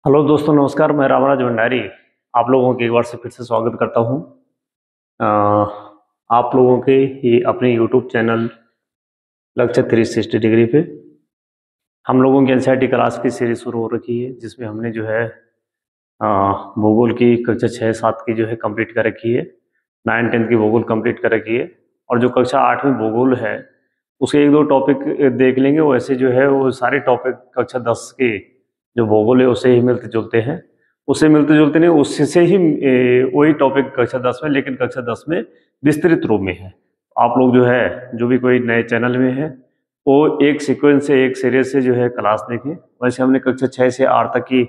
Hello दोस्तों, नमस्कार। मैं रामराज भंडारी आप लोगों के एक बार से फिर से स्वागत करता हूं। अ, आप लोगों के ये अपने यूट्यूब चैनल लेक्चर 360 डिग्री पे हम लोगों की एनसीईआरटी क्लास की सीरीज शुरू हो रखी है, जिसमें हमने जो है अ, भूगोल की कक्षा 6-7 की जो है कंप्लीट कर रखी है। 9-10 की भूगोल कंप्लीट कर रखी है और जो कक्षा 8 में भूगोल है उसके एक दो टॉपिक देख लेंगे। वैसे जो है वो सारे टॉपिक कक्षा 10 के जो भूगोल है उससे ही मिलते जुलते हैं। उससे मिलते जुलते नहीं, उससे ही वही टॉपिक कक्षा 10 में, लेकिन कक्षा 10 में विस्तृत रूप में है। आप लोग जो है, जो भी कोई नए चैनल में है, वो एक सीक्वेंस से, एक सीरीज से जो है क्लास देखें। वैसे हमने कक्षा 6 से 8 तक की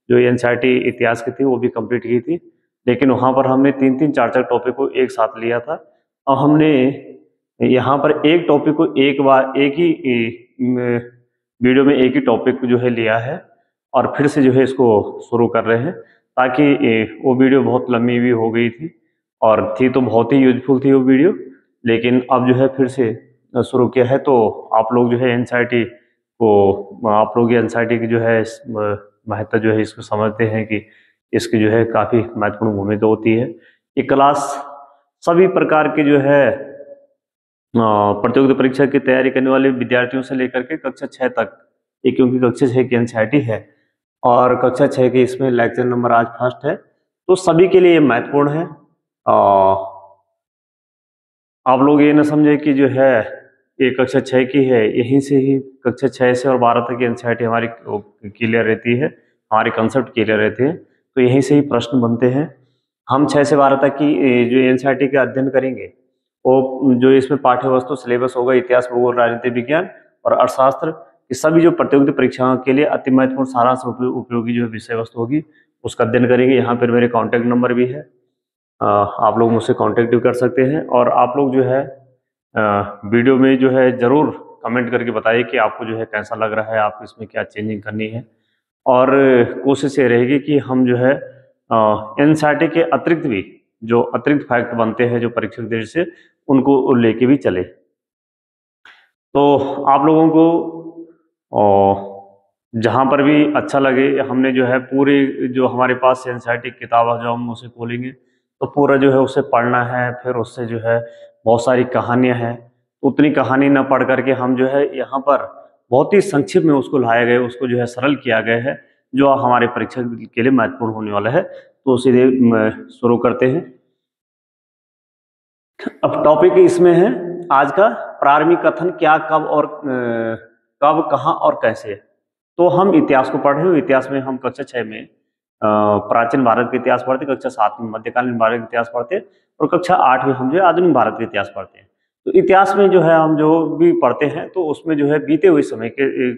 जो एनसीईआरटी इतिहास की थी वो भी कंप्लीट की थी, लेकिन वहाँ पर हमने 3-3, 4-4 टॉपिक को एक साथ लिया था। और हमने यहाँ पर एक टॉपिक को एक बार एक ही वीडियो में एक ही टॉपिक जो है लिया है और फिर से जो है इसको शुरू कर रहे हैं, ताकि वो वीडियो बहुत लंबी भी हो गई थी और थी तो बहुत ही यूजफुल थी वो वीडियो, लेकिन अब जो है फिर से शुरू किया है। तो आप लोग जो है एनसीईआरटी को, आप लोग एनसीईआरटी की जो है महत्ता जो है इसको समझते हैं कि इसकी जो है काफ़ी महत्वपूर्ण भूमिका होती है। ये क्लास सभी प्रकार के जो है प्रतियोगिता परीक्षा की तैयारी करने वाले विद्यार्थियों से लेकर के कक्षा 6 तक, ये क्योंकि कक्षा 6 की एनसीईआरटी है और कक्षा 6 के इसमें लेक्चर नंबर आज फर्स्ट है, तो सभी के लिए ये महत्वपूर्ण है। आप लोग ये ना समझे कि जो है ये कक्षा 6 की है, यहीं से ही कक्षा 6 से और 12 तक की एनसीईआरटी हमारी क्लियर रहती है, हमारे कंसेप्ट क्लियर रहते हैं, तो यहीं से ही प्रश्न बनते हैं। हम 6 से 12 तक की जो एनसीईआरटी का अध्ययन करेंगे, वो जो इसमें पाठ्य वस्तु सिलेबस होगा, इतिहास, भूगोल, राजनीति विज्ञान और अर्थशास्त्र, ये सभी जो प्रतियोगिता परीक्षाओं के लिए अति महत्वपूर्ण सारांश उपयोगी जो विषय वस्तु होगी उसका अध्ययन करेंगे। यहाँ पर मेरे कॉन्टैक्ट नंबर भी है, आप लोग मुझसे कॉन्टैक्ट भी कर सकते हैं। और आप लोग जो है वीडियो में जो है ज़रूर कमेंट करके बताइए कि आपको जो है कैसा लग रहा है, आपको इसमें क्या चेंजिंग करनी है। और कोशिश ये रहेगी कि हम जो है एनसीईआरटी के अतिरिक्त भी जो अतिरिक्त फैक्ट बनते हैं जो परीक्षक दृष्टि से, उनको लेके भी चले। तो आप लोगों को जहाँ पर भी अच्छा लगे, हमने जो है पूरी जो हमारे पास एनसीईआरटी किताब है जो हम उसे खोलेंगे तो पूरा जो है उसे पढ़ना है। फिर उससे जो है बहुत सारी कहानियाँ हैं, उतनी कहानी ना पढ़ करके हम जो है यहाँ पर बहुत ही संक्षिप्त में उसको लाया गया, उसको जो है सरल किया गया है, जो हमारे परीक्षक के लिए महत्वपूर्ण होने वाला है। तो सीधे शुरू करते हैं। अब टॉपिक इसमें है आज का, प्रारंभिक कथन क्या, कब और कब, कहाँ और कैसे। तो हम इतिहास को पढ़ रहे हैं। इतिहास में हम कक्षा 6 में प्राचीन भारत का इतिहास पढ़ते, कक्षा 7 में मध्यकालीन भारत का इतिहास पढ़ते और कक्षा 8 में हम जो है आधुनिक भारत का इतिहास पढ़ते हैं। तो इतिहास में जो है हम जो भी पढ़ते हैं तो उसमें जो है बीते हुए समय के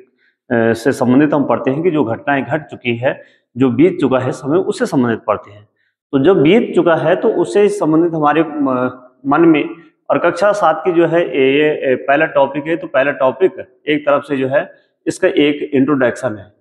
से संबंधित हम पढ़ते हैं कि जो घटनाएं घट चुकी है, जो बीत चुका है समय, उससे संबंधित पढ़ते हैं। तो जब बीत चुका है तो उससे संबंधित हमारे मन में, और कक्षा 7 की जो है ये पहला टॉपिक है, तो पहला टॉपिक एक तरफ से जो है इसका एक इंट्रोडक्शन है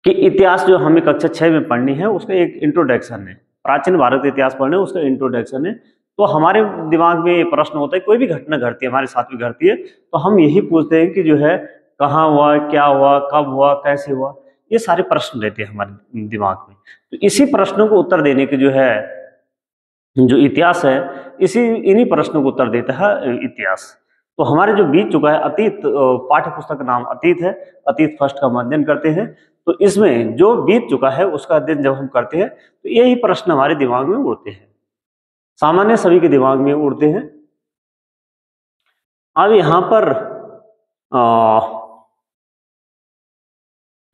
कि इतिहास जो हमें कक्षा 6 में पढ़नी है उसका एक इंट्रोडक्शन है। प्राचीन भारत का इतिहास पढ़ने उसका इंट्रोडक्शन है। तो हमारे दिमाग में ये प्रश्न होता है, कोई भी घटना घटती है, हमारे साथ भी घटती है, तो हम यही पूछते हैं कि जो है कहाँ हुआ, क्या हुआ, कब हुआ, कैसे हुआ। ये सारे प्रश्न रहते हैं हमारे दिमाग में। तो इसी प्रश्नों को उत्तर देने के जो है जो इतिहास है, इन्हीं प्रश्नों को उत्तर देता है इतिहास। तो हमारे जो बीत चुका है अतीत, पाठ्य पुस्तक का नाम अतीत है, अतीत फर्स्ट का हम अध्ययन करते हैं। तो इसमें जो बीत चुका है उसका अध्ययन जब हम करते हैं तो यही प्रश्न हमारे दिमाग में उड़ते हैं, सामान्य सभी के दिमाग में उड़ते हैं। अब यहाँ पर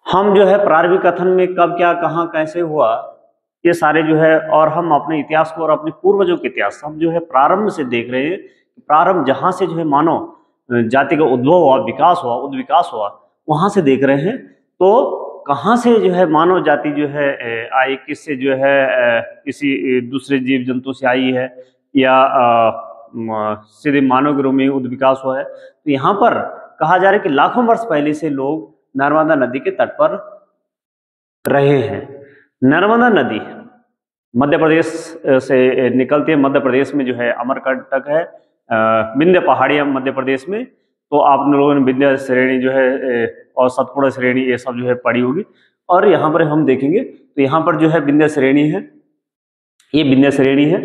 हम जो है प्रारंभिक कथन में कब, क्या, कहाँ, कैसे हुआ, ये सारे जो है, और हम अपने इतिहास को और अपने पूर्वजों के इतिहास हम जो है प्रारंभ से देख रहे हैं। प्रारंभ जहाँ से जो है मानव जाति का उद्भव हुआ, विकास हुआ, उद्विकास हुआ, वहाँ से देख रहे हैं। तो कहाँ से जो है मानव जाति जो है आई, किससे जो है किसी दूसरे जीव जंतु से आई है, या सीधे मानव के रूप में उद्विकास हुआ है। तो यहाँ पर कहा जा रहा है कि लाखों वर्ष पहले से लोग नर्मदा नदी के तट पर रहे हैं। नर्मदा नदी मध्य प्रदेश से निकलती है। मध्य प्रदेश में जो है अमरकंटक है, विंध्य पहाड़ियाँ मध्य प्रदेश में। तो आप लोगों ने विंध्य श्रेणी जो है और सतपुड़ा श्रेणी ये सब जो है पढ़ी होगी। और यहाँ पर हम देखेंगे तो यहाँ पर जो है विंध्य श्रेणी है, ये विंध्य श्रेणी है,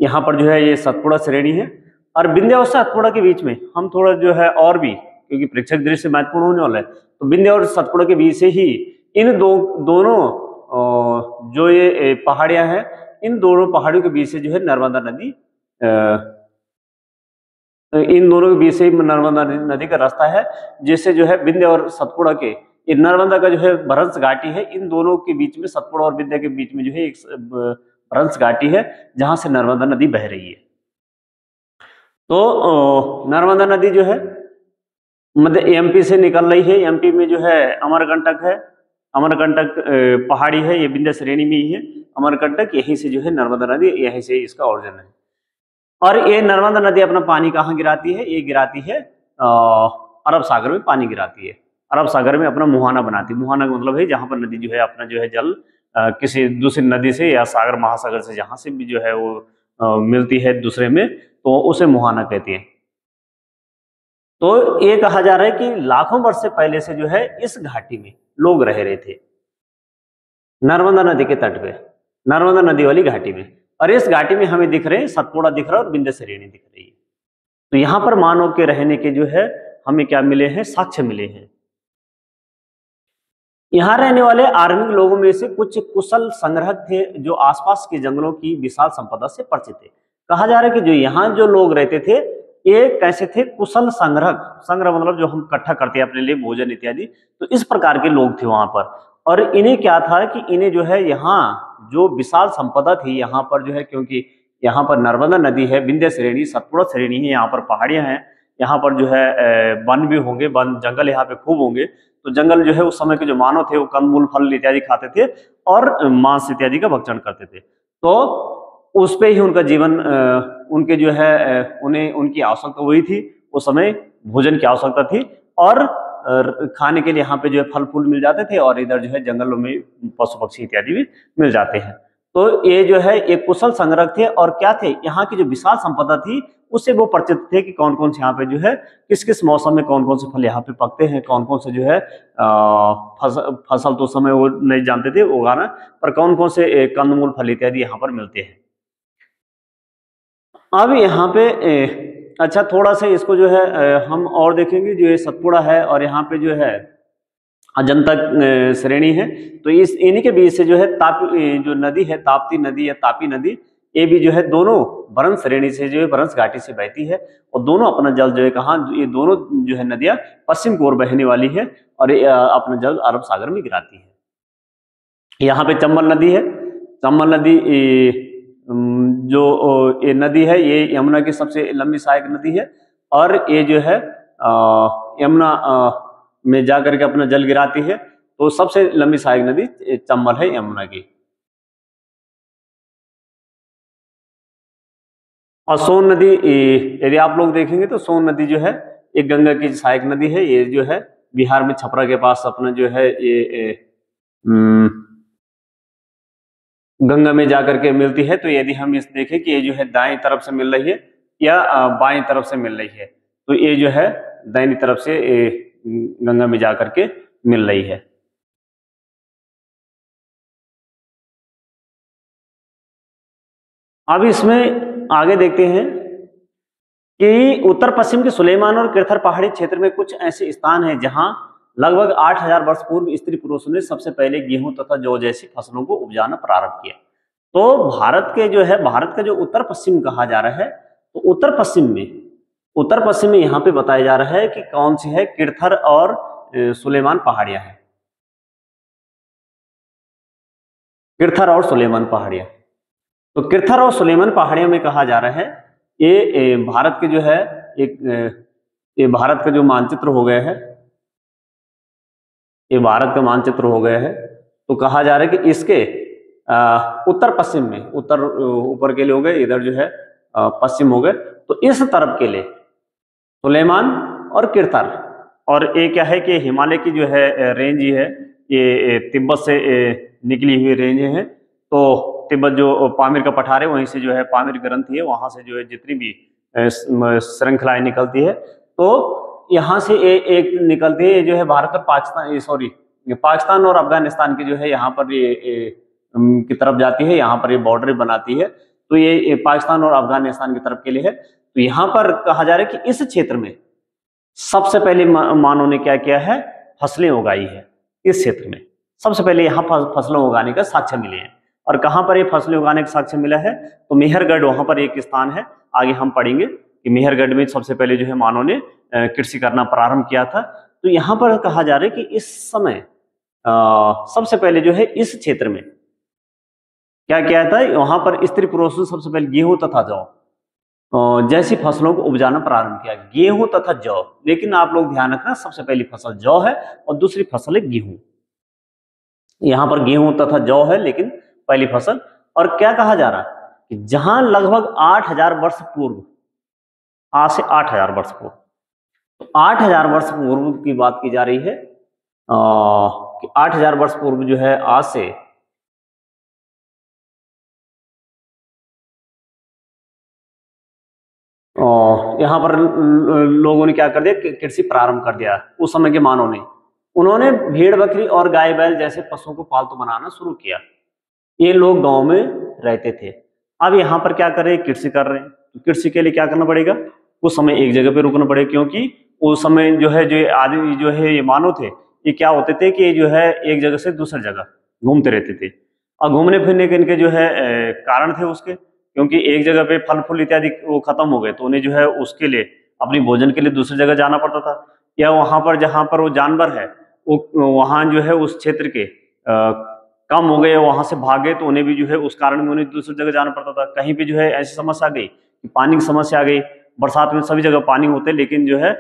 यहाँ पर जो है ये सतपुड़ा श्रेणी है। और विंध्य और सतपुड़ा के बीच में हम थोड़ा जो है और भी, क्योंकि प्रेक्षक दृश्य महत्वपूर्ण होने वाला है, तो विंध्य और सतपुड़ा के बीच से ही इन दोनों जो ये पहाड़ियां हैं, इन दोनों पहाड़ियों के बीच से जो है नर्मदा नदी, इन दोनों के बीच से नर्मदा नदी का रास्ता है, जिससे जो है विंध्य और सतपुड़ा के नर्मदा का जो है भ्रंश घाटी है, इन दोनों के बीच में, सतपुड़ा और विंध्य के बीच में जो है एक भ्रंश घाटी है, जहां से नर्मदा नदी बह रही है। तो नर्मदा नदी जो है मध्य एमपी से निकल रही है। एमपी में जो है अमरकंटक है, अमरकंटक पहाड़ी है, ये विंध्य श्रेणी में ही है अमरकंटक, यहीं से जो है नर्मदा नदी, यहीं से इसका ओरिजिन है। और ये नर्मदा नदी अपना पानी कहाँ गिराती है? ये गिराती है अरब सागर में पानी गिराती है, अरब सागर में अपना मुहाना बनाती है। मुहाना का मतलब है जहाँ पर नदी जो है अपना जो है जल किसी दूसरी नदी से या सागर महासागर से जहाँ से भी जो है वो मिलती है दूसरे में, तो उसे मुहाना कहती है। तो ये कहा जा रहा है कि लाखों वर्ष से पहले से जो है इस घाटी में लोग रह रहे थे, नर्मदा नदी के तट पे, नर्मदा नदी वाली घाटी में। और इस घाटी में हमें दिख रहे हैं सतपुड़ा दिख रहा है और विंध्य श्रेणी दिख रही है। तो यहाँ पर मानव के रहने के जो है हमें क्या मिले हैं? साक्ष्य मिले हैं। यहाँ रहने वाले आर्मिक लोगों में से कुछ कुशल संग्राहक थे जो आसपास के जंगलों की विशाल संपदा से परिचित थे। कहा जा रहा है कि जो यहाँ जो लोग रहते थे ये कैसे थे? कुशल संग्राहक, संग्रह मतलब जो हम इकट्ठा करते हैं अपने लिए भोजन इत्यादि, तो इस प्रकार के लोग थे वहां पर। और इन्हें क्या था कि इन्हें जो है यहाँ जो विशाल संपदा थी यहाँ पर जो है, क्योंकि यहाँ पर नर्मदा नदी है, विंध्य श्रेणी, सतपुड़ा श्रेणी है, यहाँ पर पहाड़ियां हैं, यहाँ पर जो है वन भी होंगे, वन जंगल यहाँ पे खूब होंगे। तो जंगल जो है उस समय के जो मानव थे वो कंदमूल फल इत्यादि खाते थे और मांस इत्यादि का भक्षण करते थे। तो उस पे ही उनका जीवन, उनके जो है उन्हें उनकी आवश्यकता वही थी, उस समय भोजन की आवश्यकता थी और खाने के लिए यहाँ पे जो है फल फूल मिल जाते थे और इधर जो है जंगलों में पशु पक्षी इत्यादि भी मिल जाते हैं। तो ये जो है एक कुशल संग्राहक थे और क्या थे, यहाँ की जो विशाल संपदा थी उससे वो परिचित थे कि कौन कौन से यहाँ पे जो है किस किस मौसम में कौन कौन से फल यहाँ पे पकते हैं, कौन कौन से जो है फसल तो समय वो नहीं जानते थे उगाना, पर कौन कौन से कंदमूल फल इत्यादि यहाँ पर मिलते हैं। अब यहाँ पे अच्छा थोड़ा सा इसको जो है हम और देखेंगे। जो ये सतपुड़ा है और यहाँ पे जो है अजंता श्रेणी है, तो इस इन्हीं के बीच से जो है तापी जो नदी है, ताप्ती नदी या तापी नदी, ये भी जो है दोनों भ्रंश श्रेणी से जो है भ्रंश घाटी से बहती है और दोनों अपना जल जो है कहाँ, ये दोनों जो है नदियां पश्चिम की ओर बहने वाली है और अपना जल अरब सागर में गिराती है। यहाँ पे चंबल नदी है, चंबल नदी जो ये नदी है ये यमुना की सबसे लंबी सहायक नदी है और ये जो है यमुना में जाकर के अपना जल गिराती है। तो सबसे लंबी सहायक नदी चंबल है यमुना की। और सोन नदी, यदि आप लोग देखेंगे तो सोन नदी जो है एक गंगा की सहायक नदी है, ये जो है बिहार में छपरा के पास अपना जो है ये गंगा में जाकर के मिलती है। तो यदि हम इस देखें कि ये जो है दाएं तरफ से मिल रही है या बाएं तरफ से मिल रही है, तो ये जो है दाहिनी तरफ से गंगा में जाकर के मिल रही है। अब इसमें आगे देखते हैं कि उत्तर पश्चिम के सुलेमान और किरथर पहाड़ी क्षेत्र में कुछ ऐसे स्थान हैं जहां लगभग 8000 वर्ष पूर्व स्त्री पुरुषों ने सबसे पहले गेहूं तथा जौ जैसी फसलों को उपजाना प्रारंभ किया। तो भारत के जो है, भारत का जो उत्तर पश्चिम कहा जा रहा है, तो उत्तर पश्चिम में यहाँ पे बताया जा रहा है कि कौन सी है, किरथर और सुलेमान पहाड़ियां हैं, किरथर और सुलेमान पहाड़ियां। तो किरथर और सुलेमान पहाड़ियों में कहा जा रहा है ये भारत के जो है ये भारत का जो मानचित्र हो गया है, ये भारत का मानचित्र हो गया है। तो कहा जा रहा है कि इसके उत्तर पश्चिम में, उत्तर ऊपर के लिए हो गए, इधर जो है पश्चिम हो गए, तो इस तरफ के लिए सुलेमान और किरथर। और ये क्या है कि हिमालय की जो है रेंज है, ये तिब्बत से निकली हुई रेंज है। तो तिब्बत जो पामीर का पठार है वहीं से जो है पामीर ग्रंथि है, वहां से जो है जितनी भी श्रृंखलाएं निकलती है, तो यहाँ से एक निकलती है जो है भारत और पाकिस्तान, सॉरी पाकिस्तान और अफगानिस्तान की जो है यहाँ पर ये की तरफ जाती है, यहाँ पर ये बॉर्डर बनाती है। तो ये पाकिस्तान और अफगानिस्तान की तरफ के लिए है। तो यहाँ पर कहा जा रहा है कि इस क्षेत्र में सबसे पहले मानव ने क्या किया है, फसलें उगाई है। इस क्षेत्र में सबसे पहले यहाँ फसलों उगाने का साक्ष्य मिले हैं। और कहाँ पर ये फसलें उगाने का साक्ष्य मिला है, तो मेहरगढ़ वहां पर एक स्थान है। आगे हम पढ़ेंगे कि मेहरगढ़ में सबसे पहले जो है मानव ने कृषि करना प्रारंभ किया था। तो यहाँ पर कहा जा रहा है कि इस समय सबसे पहले जो है इस क्षेत्र में क्या किया था, वहां पर स्त्री पुरुषों ने सबसे पहले गेहूं तथा जौ जैसी फसलों को उपजाना प्रारंभ किया। गेहूं तथा जौ, लेकिन आप लोग ध्यान रखना सबसे पहली फसल जौ है और दूसरी फसल है गेहूं। यहाँ पर गेहूं तथा जौ है लेकिन पहली फसल। और क्या कहा जा रहा है कि जहां लगभग 8000 वर्ष पूर्व, आज से 8000 वर्ष पूर्व, तो 8000 वर्ष पूर्व की बात की जा रही है कि 8000 वर्ष पूर्व जो है आज से यहाँ पर लोगों ने क्या कर दिया, कृषि प्रारंभ कर दिया। उस समय के मानव ने, उन्होंने भेड़ बकरी और गाय बैल जैसे पशुओं को पालतू बनाना शुरू किया। ये लोग गांव में रहते थे। अब यहाँ पर क्या कर रहे हैं, कृषि कर रहे हैं। तो कृषि के लिए क्या करना पड़ेगा, उस समय एक जगह पे रुकना पड़ेगा, क्योंकि उस समय जो है जो आदमी जो है ये मानव थे, ये क्या होते थे कि जो है एक जगह से दूसरी जगह घूमते रहते थे। और घूमने फिरने के इनके जो है कारण थे उसके, क्योंकि एक जगह पे फल फूल इत्यादि वो खत्म हो गए, तो उन्हें जो है उसके लिए अपनी भोजन के लिए दूसरी जगह जाना पड़ता था। या वहां पर जहां पर वो जानवर है वो वहां जो है उस क्षेत्र के कम हो गए, वहां से भागे, तो उन्हें भी जो है उस कारण में उन्हें दूसरी जगह जाना पड़ता था। कहीं पे जो है ऐसी समस्या आ गई कि पानी की समस्या आ गई। बरसात में सभी जगह पानी होते, लेकिन जो है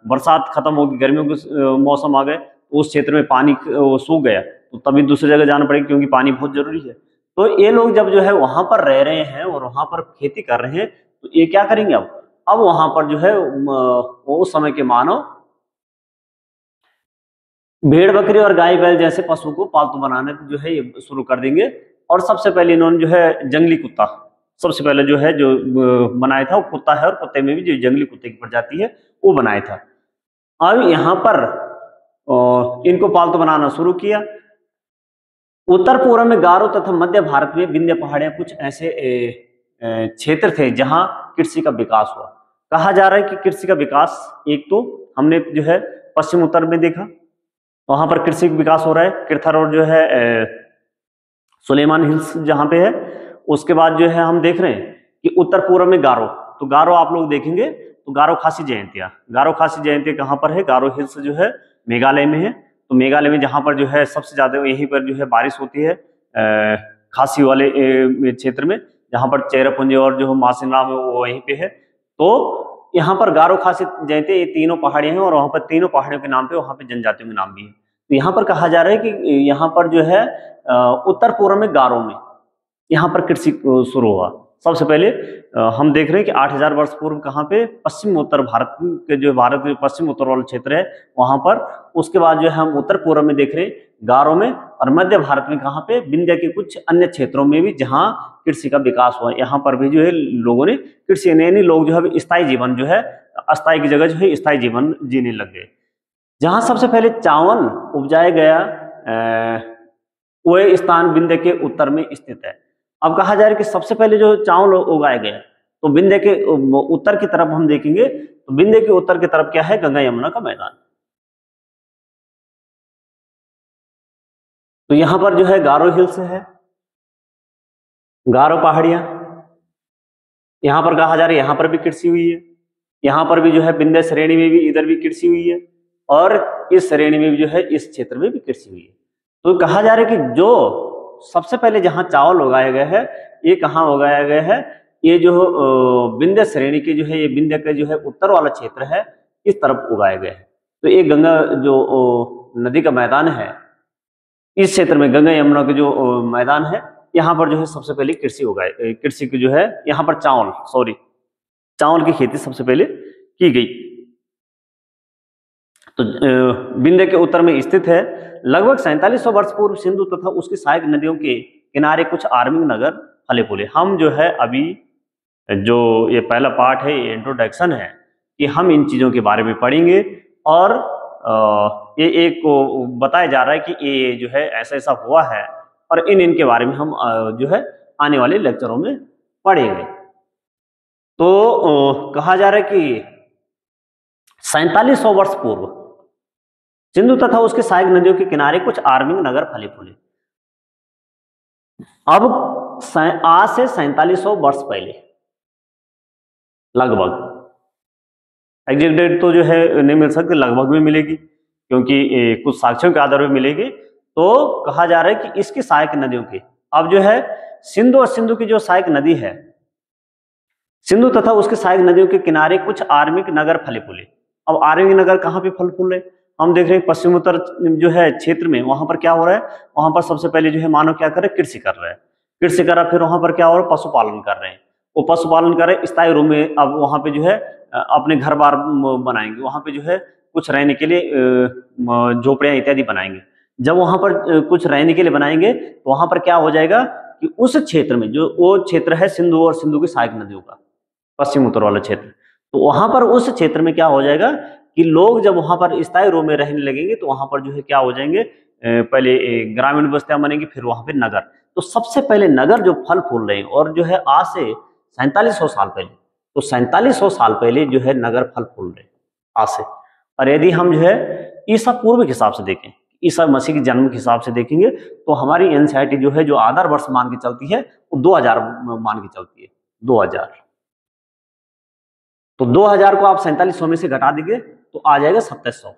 बरसात खत्म हो गई, गर्मियों के मौसम आ गए, तो उस क्षेत्र में पानी सूख गया, तो तभी दूसरी जगह जाना पड़ेगा, क्योंकि पानी बहुत जरूरी है। तो ये लोग जब जो है वहां पर रह रहे हैं और वहां पर खेती कर रहे हैं, तो ये क्या करेंगे, अब वहां पर जो है उस समय के मानव भेड़ बकरी और गाय बैल जैसे पशु को पालतू बनाने जो है ये शुरू कर देंगे। और सबसे पहले इन्होंने जो है जंगली कुत्ता, सबसे पहले जो है जो बनाया था वो कुत्ता है, और कुत्ते में भी जो जंगली कुत्ते की प्रजाति है वो बनाया था। अब यहाँ पर इनको पालतू बनाना शुरू किया। उत्तर पूर्व में गारो तथा मध्य भारत में विंध्य पहाड़ियां कुछ ऐसे क्षेत्र थे जहां कृषि का विकास हुआ। कहा जा रहा है कि कृषि का विकास, एक तो हमने जो है पश्चिम उत्तर में देखा, वहां पर कृषि का विकास हो रहा है, किरथर और जो है सुलेमान हिल्स जहां पे है। उसके बाद जो है हम देख रहे हैं कि उत्तर पूर्व में गारो, तो गारो आप लोग देखेंगे तो गारो खासी जयंतिया, गारो खासी जयंतिया कहाँ पर है, गारो हिल्स जो है मेघालय में है। तो मेघालय में जहां पर जो है सबसे ज्यादा यहीं पर जो है बारिश होती है, खासी वाले क्षेत्र में, जहां पर चेरापूंजी और जो मासिनराम है वो वहीं पे है। तो यहाँ पर गारो खासी जयंती, ये तीनों पहाड़ियां हैं, और वहां पर तीनों पहाड़ियों के नाम पे वहां पे जनजातियों के नाम भी है। तो यहाँ पर कहा जा रहा है कि यहाँ पर जो है उत्तर पूर्व में गारो में यहाँ पर कृषि शुरू हुआ। सबसे पहले हम देख रहे हैं कि 8000 वर्ष पूर्व कहाँ पे, पश्चिम उत्तर भारत के जो भारत के पश्चिम उत्तर वाला क्षेत्र है वहां पर। उसके बाद जो है हम उत्तर पूर्व में देख रहे हैं गारो में, और मध्य भारत में कहाँ पे, विंध्य के कुछ अन्य क्षेत्रों में भी जहाँ कृषि का विकास हुआ, यहाँ पर भी जो है लोगों ने कृषि, नहीं लोग जो है स्थायी जीवन जो है, अस्थायी की जगह जो है स्थायी जीवन जीने लग गए। जहाँ सबसे पहले चावल उपजाया गया वह स्थान विंध्य के उत्तर में स्थित है। अब कहा जा रहा है कि सबसे पहले जो चावल उगाया गया, तो विंध्य के उत्तर की तरफ हम देखेंगे, तो विंध्य के उत्तर की तरफ क्या है, गंगा यमुना का मैदान। तो यहां पर जो है गारो हिल्स है, गारो पहाड़ियां, यहां पर कहा जा रहा है यहां पर भी कृषि हुई है। यहां पर भी जो है विंध्य श्रेणी में भी इधर भी कृषि हुई है, और इस श्रेणी में भी जो है इस क्षेत्र में भी कृषि हुई है। तो कहा जा रहा है कि जो सबसे पहले जहां चावल उगाया गया है, ये कहाँ उगाया गया है, ये जो विंध्य श्रेणी के जो है, ये विंध्य का जो है उत्तर वाला क्षेत्र है, इस तरफ उगाया गया है। तो ये गंगा जो नदी का मैदान है, इस क्षेत्र में गंगा यमुना के जो मैदान है, यहाँ पर जो है सबसे पहले कृषि उगाए, कृषि की जो है यहाँ पर चावल की खेती सबसे पहले की गई। तो विंध्य के उत्तर में स्थित है। लगभग 4700 वर्ष पूर्व सिंधु तथा उसकी सहायक नदियों के किनारे कुछ आर्मिंग नगर फले फूले। हम जो है अभी जो ये पहला पार्ट है, ये इंट्रोडक्शन है, कि हम इन चीजों के बारे में पढ़ेंगे, और ये एक को बताया जा रहा है कि ये जो है ऐसा ऐसा हुआ है, और इनके बारे में हम जो है आने वाले लेक्चरों में पढ़ेंगे। तो कहा जा रहा है कि 4700 वर्ष पूर्व सिंधु तथा उसके सहायक नदियों के किनारे कुछ आर्मिक नगर फले फूले। अब आज से 4700 वर्ष पहले लगभग, एग्जैक्ट डेट तो जो है नहीं मिल सकती, लगभग भी मिलेगी क्योंकि कुछ साक्ष्यों के आधार पर मिलेगी। तो कहा जा रहा है कि इसकी सहायक नदियों के, अब जो है सिंधु और सिंधु की जो सहायक नदी है, सिंधु तथा उसके सहायक नदियों के किनारे कुछ आर्मिक नगर फले फूले। अब आर्मिक नगर कहाँ पे फल फूल रहे, हम देख रहे हैं पश्चिम उत्तर जो है क्षेत्र में, वहां पर क्या हो रहा है, वहां पर सबसे पहले जो है मानव क्या कर रहे हैं, कृषि कर रहे हैं, कृषि कर रहा, फिर वहां पर क्या हो रहा है, पशुपालन कर रहे हैं, वो पशुपालन कर रहे हैं स्थायी रूप में। अब वहां पे जो है अपने घर बार बनाएंगे, वहां पे जो है कुछ रहने के लिए झोपड़ियां इत्यादि बनाएंगे। जब वहां पर कुछ रहने के लिए बनाएंगे तो वहां पर क्या हो जाएगा कि उस क्षेत्र में, जो वो क्षेत्र है सिंधु और सिंधु की सहायक नदियों का पश्चिम उत्तर वाला क्षेत्र, तो वहां पर उस क्षेत्र में क्या हो जाएगा कि लोग जब वहां पर स्थायी रूप में रहने लगेंगे तो वहां पर जो है क्या हो जाएंगे, पहले ग्रामीण बस्तियां बनेंगी, फिर वहां पे नगर। तो सबसे पहले नगर जो फल फूल रहे हैं, और जो है आज से 4700 साल पहले, तो 4700 साल पहले जो है नगर फल फूल रहे हैं आज से। और यदि हम जो है ईसा पूर्व के हिसाब से देखें, ईसा मसीह के जन्म के हिसाब से देखेंगे, तो हमारी एनसीईआरटी जो है जो आधार वर्ष मान के चलती है वो 2000 मान के चलती है, 2000। तो 2000 को आप 4700 में से घटा देंगे तो आ जाएगा 2700।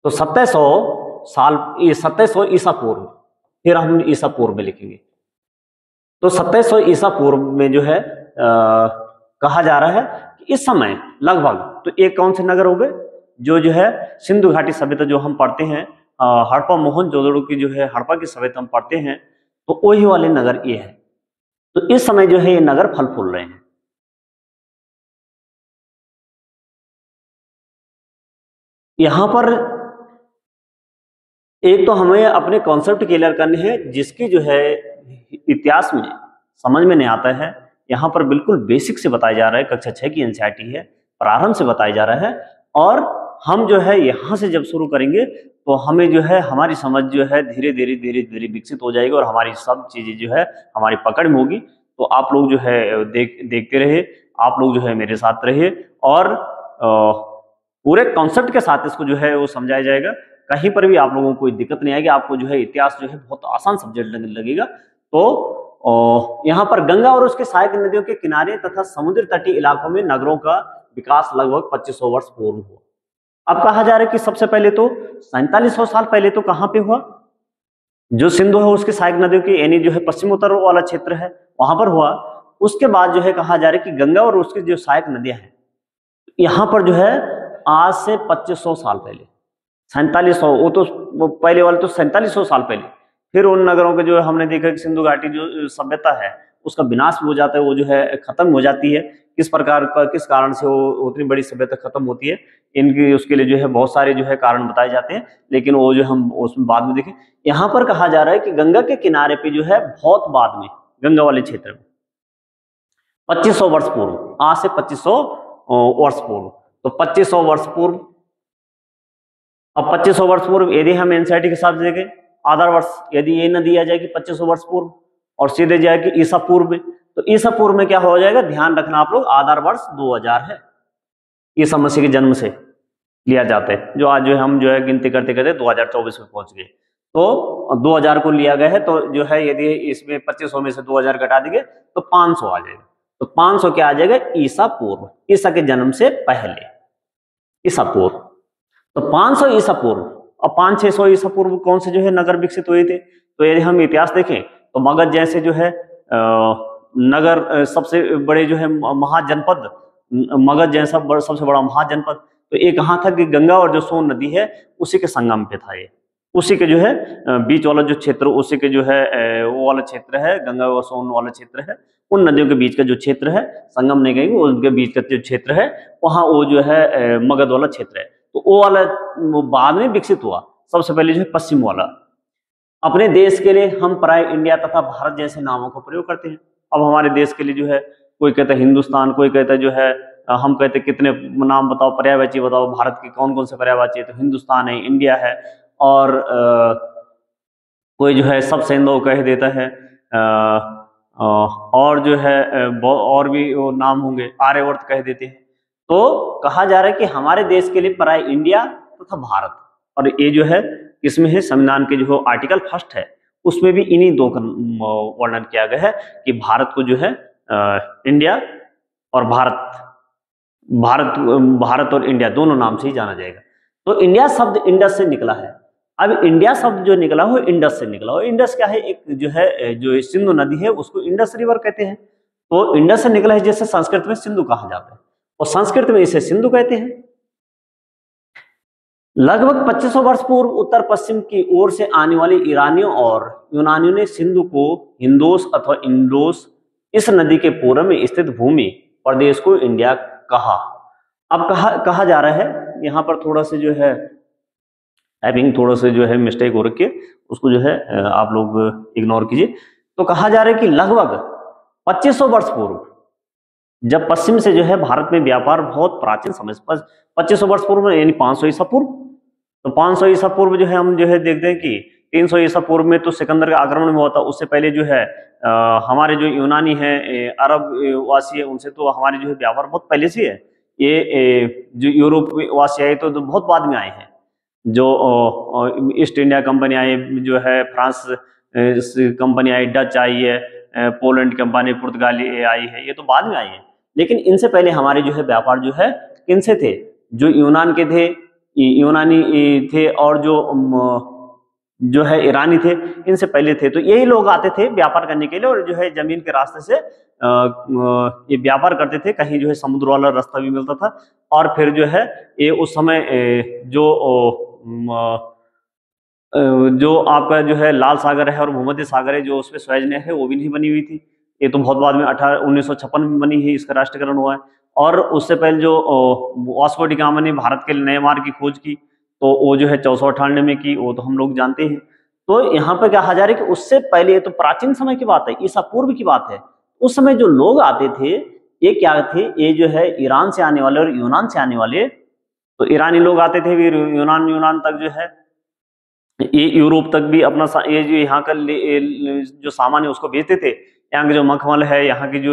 तो 2700 साल, ये 2700 ईसा पूर्व, फिर हम ईसा पूर्व में लिखेंगे। तो 2700 ईसा पूर्व में जो है कहा जा रहा है कि इस समय लगभग, तो एक कौन से नगर हो गए, जो है सिंधु घाटी सभ्यता जो हम पढ़ते हैं, हड़प्पा मोहनजोदड़ो की जो है हड़प्पा की सभ्यता हम पढ़ते हैं, तो वही वाले नगर ये है। तो इस समय जो है ये नगर फल फूल रहे हैं। यहां पर एक तो हमें अपने कॉन्सेप्ट क्लियर करने हैं, जिसकी जो है इतिहास में समझ में नहीं आता है, यहाँ पर बिल्कुल बेसिक से बताया जा रहा है, कक्षा 6 की एनसीईआरटी है, प्रारंभ से बताया जा रहा है। और हम जो है यहाँ से जब शुरू करेंगे तो हमें जो है हमारी समझ जो है धीरे धीरे धीरे धीरे विकसित हो जाएगी, और हमारी सब चीजें जो है हमारी पकड़ में होगी। तो आप लोग जो है देखते रहे, आप लोग जो है मेरे साथ रहिए, और पूरे कॉन्सेप्ट के साथ इसको जो है वो समझाया जाएगा। कहीं पर भी आप लोगों को कोई दिक्कत नहीं आएगी, आपको जो है इतिहास जो है बहुत आसान सब्जेक्ट लगेगा। तो यहाँ पर गंगा और उसके सहायक नदियों के किनारे तथा समुद्र तटीय इलाकों में नगरों का विकास लगभग 2500 वर्ष पूर्व हुआ। अब कहा जा रहा है कि सबसे पहले तो 4700 साल पहले तो कहाँ पे हुआ, जो सिंधु है उसके सहायक नदियों की, यानी जो है पश्चिम उत्तर वाला क्षेत्र है, वहां पर हुआ। उसके बाद जो है कहा जा रहा है कि गंगा और उसकी जो सहायक नदियां हैं, यहाँ पर जो है आज से 2500 साल पहले, 4700, वो तो पहले वाले तो 4700 साल पहले, फिर उन नगरों के जो हमने देखा कि सिंधु घाटी जो सभ्यता है उसका विनाश भी हो जाता है, वो जो है खत्म हो जाती है। किस प्रकार का, किस कारण से वो उतनी बड़ी सभ्यता खत्म होती है, इनकी उसके लिए जो है बहुत सारे जो है कारण बताए जाते हैं, लेकिन वो जो हम उसमें बाद में देखें। यहाँ पर कहा जा रहा है कि गंगा के किनारे पे जो है बहुत बाद में, गंगा वाले क्षेत्र में 2500 वर्ष पूर्व, आज से 2500 वर्ष पूर्व, तो 2500 वर्ष पूर्व। अब 2500 वर्ष पूर्व यदि हम एनसीईआरटी के हिसाब से देखें, आधार वर्ष यदि ये न दिया जाए कि 2500 वर्ष पूर्व और सीधे जाए कि ईसा पूर्व में, तो ईसा पूर्व में क्या हो जाएगा, ध्यान रखना आप लोग, आधार वर्ष 2000 है, ईसा मसीह के जन्म से लिया जाता है, जो आज जो हम जो है गिनती करते करते 2024 में पहुंच गए। तो 2000 को लिया गया है, तो जो है यदि इसमें 2500 में से 2000 घटा देंगे तो 500 आ जाएगा। तो 500 क्या आ जाएगा, ईसा पूर्व, ईसा के जन्म से पहले, ईसा पूर्व। तो 500 ईसा पूर्व। अब 500-600 ईसा पूर्व कौन से जो है नगर विकसित हुए थे, तो यदि हम इतिहास देखें तो मगध जैसे जो है नगर, सबसे बड़े जो है महाजनपद, मगध जैसा सबसे बड़ा महाजनपद, तो एक कहाँ था कि गंगा और जो सोन नदी है उसी के संगम पे था, ये उसी के जो है बीच वाला जो क्षेत्र, उसी के जो है वो वाला क्षेत्र है, गंगा और सोन वाला क्षेत्र है, उन नदियों के बीच का जो क्षेत्र है, संगम नहीं कहेंगे, उनके बीच का जो क्षेत्र है वहाँ वो जो है मगध वाला क्षेत्र है। तो वो वाला बाद में विकसित हुआ, सबसे पहले जो है पश्चिम वाला। अपने देश के लिए हम प्राय इंडिया तथा भारत जैसे नामों का प्रयोग करते हैं। अब हमारे देश के लिए जो है कोई कहता है हिंदुस्तान, कोई कहता है जो है हम कहते कितने नाम बताओ, पर्यायवाची बताओ, भारत के कौन कौन से पर्यायवाची है, तो हिंदुस्तान है, इंडिया है, और कोई जो है सब सेंधो कह देता है, और जो है और भी वो नाम होंगे, आर्यवर्त कह देते हैं। तो कहा जा रहा है कि हमारे देश के लिए पर्याय इंडिया तथा भारत, और ये जो है इसमें है संविधान के जो आर्टिकल 1 है उसमें भी इन्हीं दो का वर्णन किया गया है कि भारत को जो है इंडिया और भारत और इंडिया दोनों नाम से ही जाना जाएगा। तो इंडिया शब्द इंडस से निकला है। अब इंडिया शब्द जो निकला हो इंडस से निकला हो। इंडस क्या है, एक जो है जो सिंधु नदी है उसको इंडस रिवर कहते हैं। तो इंडस से निकला है, जैसे संस्कृत में सिंधु कहा जाता है और संस्कृत में इसे सिंधु कहते हैं। लगभग 2500 वर्ष पूर्व उत्तर पश्चिम की ओर से आने वाले ईरानियों और यूनानियों ने सिंधु को हिंदोस अथवा इंडोस, इस नदी के पूर्व में स्थित भूमि प्रदेश को इंडिया कहा। अब कहा जा रहा है, यहाँ पर थोड़ा सा जो है टाइपिंग थोड़ा सा जो है मिस्टेक हो रखी है, उसको जो है आप लोग इग्नोर कीजिए। तो कहा जा रहा है कि लगभग 2500 वर्ष पूर्व, जब पश्चिम से जो है भारत में व्यापार बहुत प्राचीन समय, 2500 वर्ष पूर्व यानी 500 ईसा पूर्व, तो 500 ईसा पूर्व जो है हम जो है देखते हैं कि 300 ईसा पूर्व में तो सिकंदर का आक्रमण में हुआ था। उससे पहले जो है हमारे जो यूनानी है, अरब वासी है, उनसे तो हमारे जो है व्यापार बहुत पहले से है। ये जो यूरोप वासी आए तो बहुत बाद में आए हैं। जो ईस्ट इंडिया कंपनी आई, जो है फ्रांस कंपनी आई, डच आई है, पोलैंड कंपनी, पुर्तगाली आई है, ये तो बाद में आई है। लेकिन इनसे पहले हमारे जो है व्यापार जो है किनसे थे, जो यूनान के थे, यूनानी थे, और जो है ईरानी थे, इनसे पहले थे। तो यही लोग आते थे व्यापार करने के लिए, और जो है जमीन के रास्ते से ये व्यापार करते थे। कहीं जो है समुद्र वाला रास्ता भी मिलता था, और फिर जो है ये उस समय जो आपका जो है लाल सागर है और भूमध्य सागर है, जो उसमें सुएज नहर है वो भी नहीं बनी हुई थी। ये तो बहुत बाद में 1956 में बनी है, इसका राष्ट्रीयकरण हुआ है। और उससे पहले जो वास्को डी गामा ने भारत के नए मार्ग की खोज की, तो वो जो है 1498 में की, वो तो हम लोग जानते हैं। तो यहाँ पर कहा जा रहा है कि उससे पहले, ये तो प्राचीन समय की बात है, ईसा पूर्व की बात है। उस समय जो लोग आते थे ये क्या थे, ये जो है ईरान से आने वाले और यूनान से आने वाले। तो ईरानी लोग आते थे, फिर यूनान तक जो है, ये यूरोप तक भी अपना ये जो यहाँ का जो सामान है उसको बेचते थे। यहाँ के जो मखमल है, यहाँ की जो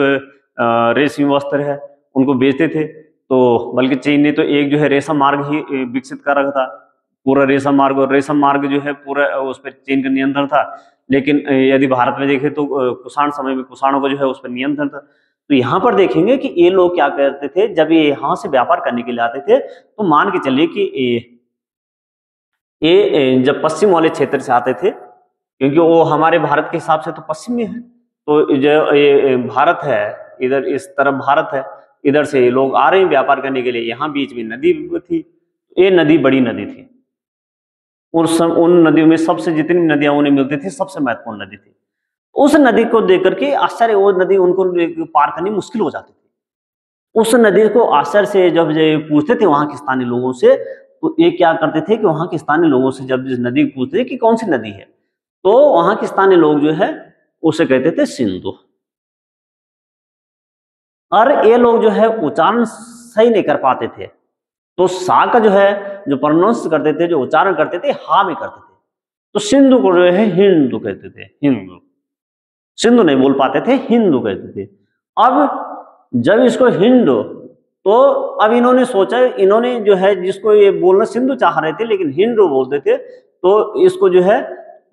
रेशमी वस्त्र है, उनको बेचते थे। तो बल्कि चीन ने तो एक जो है रेशम मार्ग ही विकसित कर रखा था, पूरा रेशम मार्ग, और रेशम मार्ग जो है पूरा उस पर चीन का नियंत्रण था। लेकिन यदि भारत में देखें तो कुषाण समय में कुषाणों को जो है उस पर नियंत्रण था। तो यहाँ पर देखेंगे कि ये लोग क्या करते थे, जब ये यहाँ से व्यापार करने के लिए आते थे, तो मान के चलिए कि ये जब पश्चिम वाले क्षेत्र से आते थे, क्योंकि वो हमारे भारत के हिसाब से तो पश्चिम में है, तो जो ये भारत है, इधर इस तरफ भारत है, इधर से लोग आ रहे हैं व्यापार करने के लिए। यहाँ बीच में नदी थी, ये नदी बड़ी नदी थी, उन नदियों में सबसे जितनी नदियां उन्हें मिलती थी सबसे महत्वपूर्ण नदी थी। उस नदी को देख करके आश्चर्य, वो नदी उनको पार करनी मुश्किल हो जाती थी। उस नदी को आश्चर्य से जब पूछते थे वहां के स्थानीय लोगों से, तो ये क्या करते थे कि वहां के स्थानीय लोगों से जब जिस नदी को पूछते थे कि कौन सी नदी है, तो वहां के स्थानीय लोग जो है उसे कहते थे सिंधु। और ये लोग जो है उच्चारण सही नहीं कर पाते थे, तो सा का जो है जो प्रोनाउंस करते थे, जो उच्चारण करते थे, हा में करते थे। तो सिंधु को जो है हिंदू कहते थे, हिंदू। सिंधु नहीं बोल पाते थे, हिंदू कहते थे। अब जब इसको हिंदू, तो अब इन्होंने सोचा, इन्होंने जो है जिसको ये बोलना सिंधु चाह रहे थे लेकिन हिंदू बोलते थे, तो इसको जो है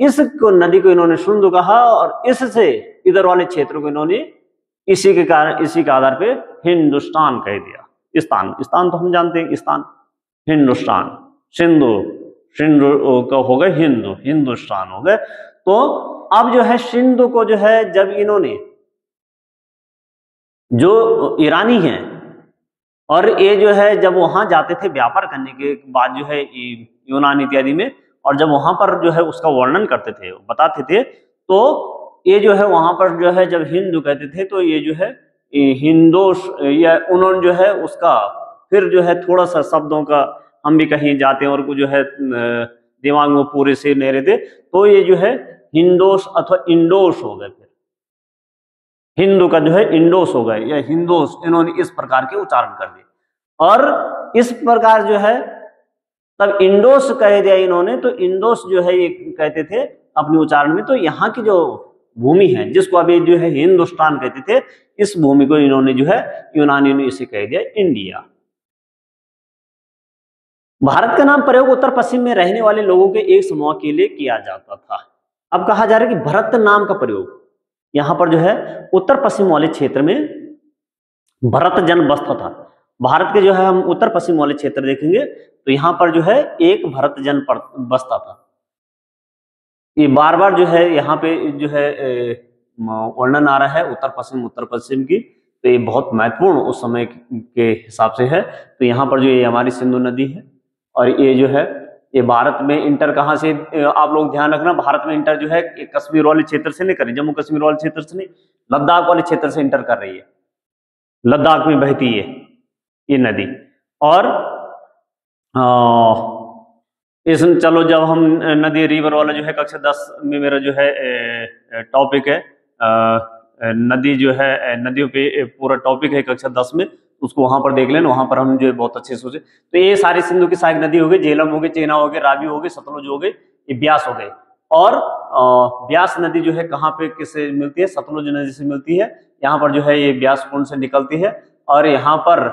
इसको नदी को इन्होंने सिंधु कहा, और इससे इधर वाले क्षेत्र को इन्होंने इसी के आधार पे हिंदुस्तान कह दिया। स्थान तो हम जानते हैं, स्थान, हिंदुस्तान, सिंधु का हो गए हिंदू, हिंदुस्तान हो गए। तो अब जो है सिंधु को जो है जब इन्होंने, जो ईरानी हैं और ये जो है जब वहां जाते थे व्यापार करने के बाद जो है यूनान इत्यादि में, और जब वहां पर जो है उसका वर्णन करते थे, बताते थे, तो ये जो है वहां पर जो है जब हिंदू कहते थे, तो ये जो है हिंदोस, या उन्होंने जो है उसका फिर जो है थोड़ा सा शब्दों का, हम भी कहीं जाते हैं और कुछ जो है दिमाग में पूरे से नहीं रहते, तो ये जो है हिंदोस अथवा इंडोस हो गए। फिर हिंदू का जो है इंडोस हो गए या हिंदोस, इन्होंने इस प्रकार के उच्चारण कर दिए। और इस प्रकार जो है तब इंडोस कह दिया इन्होंने, तो इंडोस जो है ये कहते थे अपने उच्चारण में। तो यहाँ की जो भूमि है जिसको अभी जो है हिंदुस्तान कहते थे, इस भूमि को इन्होंने जो है यूनानियों ने इसे कह दिया इंडिया। भारत का नाम प्रयोग उत्तर पश्चिम में रहने वाले लोगों के एक समूह के लिए किया जाता था। अब कहा जा रहा है कि भरत नाम का प्रयोग यहां पर जो है उत्तर पश्चिम वाले क्षेत्र में भरत जन बसता था। भारत के जो है हम उत्तर पश्चिम वाले क्षेत्र देखेंगे तो यहाँ पर जो है एक भरत जन बसता था। ये बार बार जो है यहाँ पे जो है वर्णन आ रहा है उत्तर पश्चिम की, तो ये बहुत महत्वपूर्ण उस समय के हिसाब से है। तो यहाँ पर जो ये हमारी सिंधु नदी है और ये जो है ये भारत में इंटर कहाँ से, आप लोग ध्यान रखना, भारत में इंटर जो है कश्मीर वाले क्षेत्र से नहीं कर रही, जम्मू कश्मीर वाले क्षेत्र से नहीं, लद्दाख वाले क्षेत्र से इंटर कर रही है। लद्दाख में बहती है ये नदी। और इस चलो जब हम नदी रिवर वाला जो है कक्षा 10 में मेरा जो है टॉपिक है, नदी जो है नदियों पे पूरा टॉपिक है कक्षा 10 में, उसको वहां पर देख लेना, वहां पर हम जो है बहुत अच्छे सोचे। तो ये सारी सिंधु की सहायक नदी हो गई, झेलम हो गई, चेना हो गई, रावी हो गई, सतलुज हो गई, ये ब्यास हो गए। और ब्यास नदी जो है कहाँ पे किससे मिलती है, सतलुज नदी से मिलती है। यहाँ पर जो है ये ब्यास कुंड से निकलती है और यहाँ पर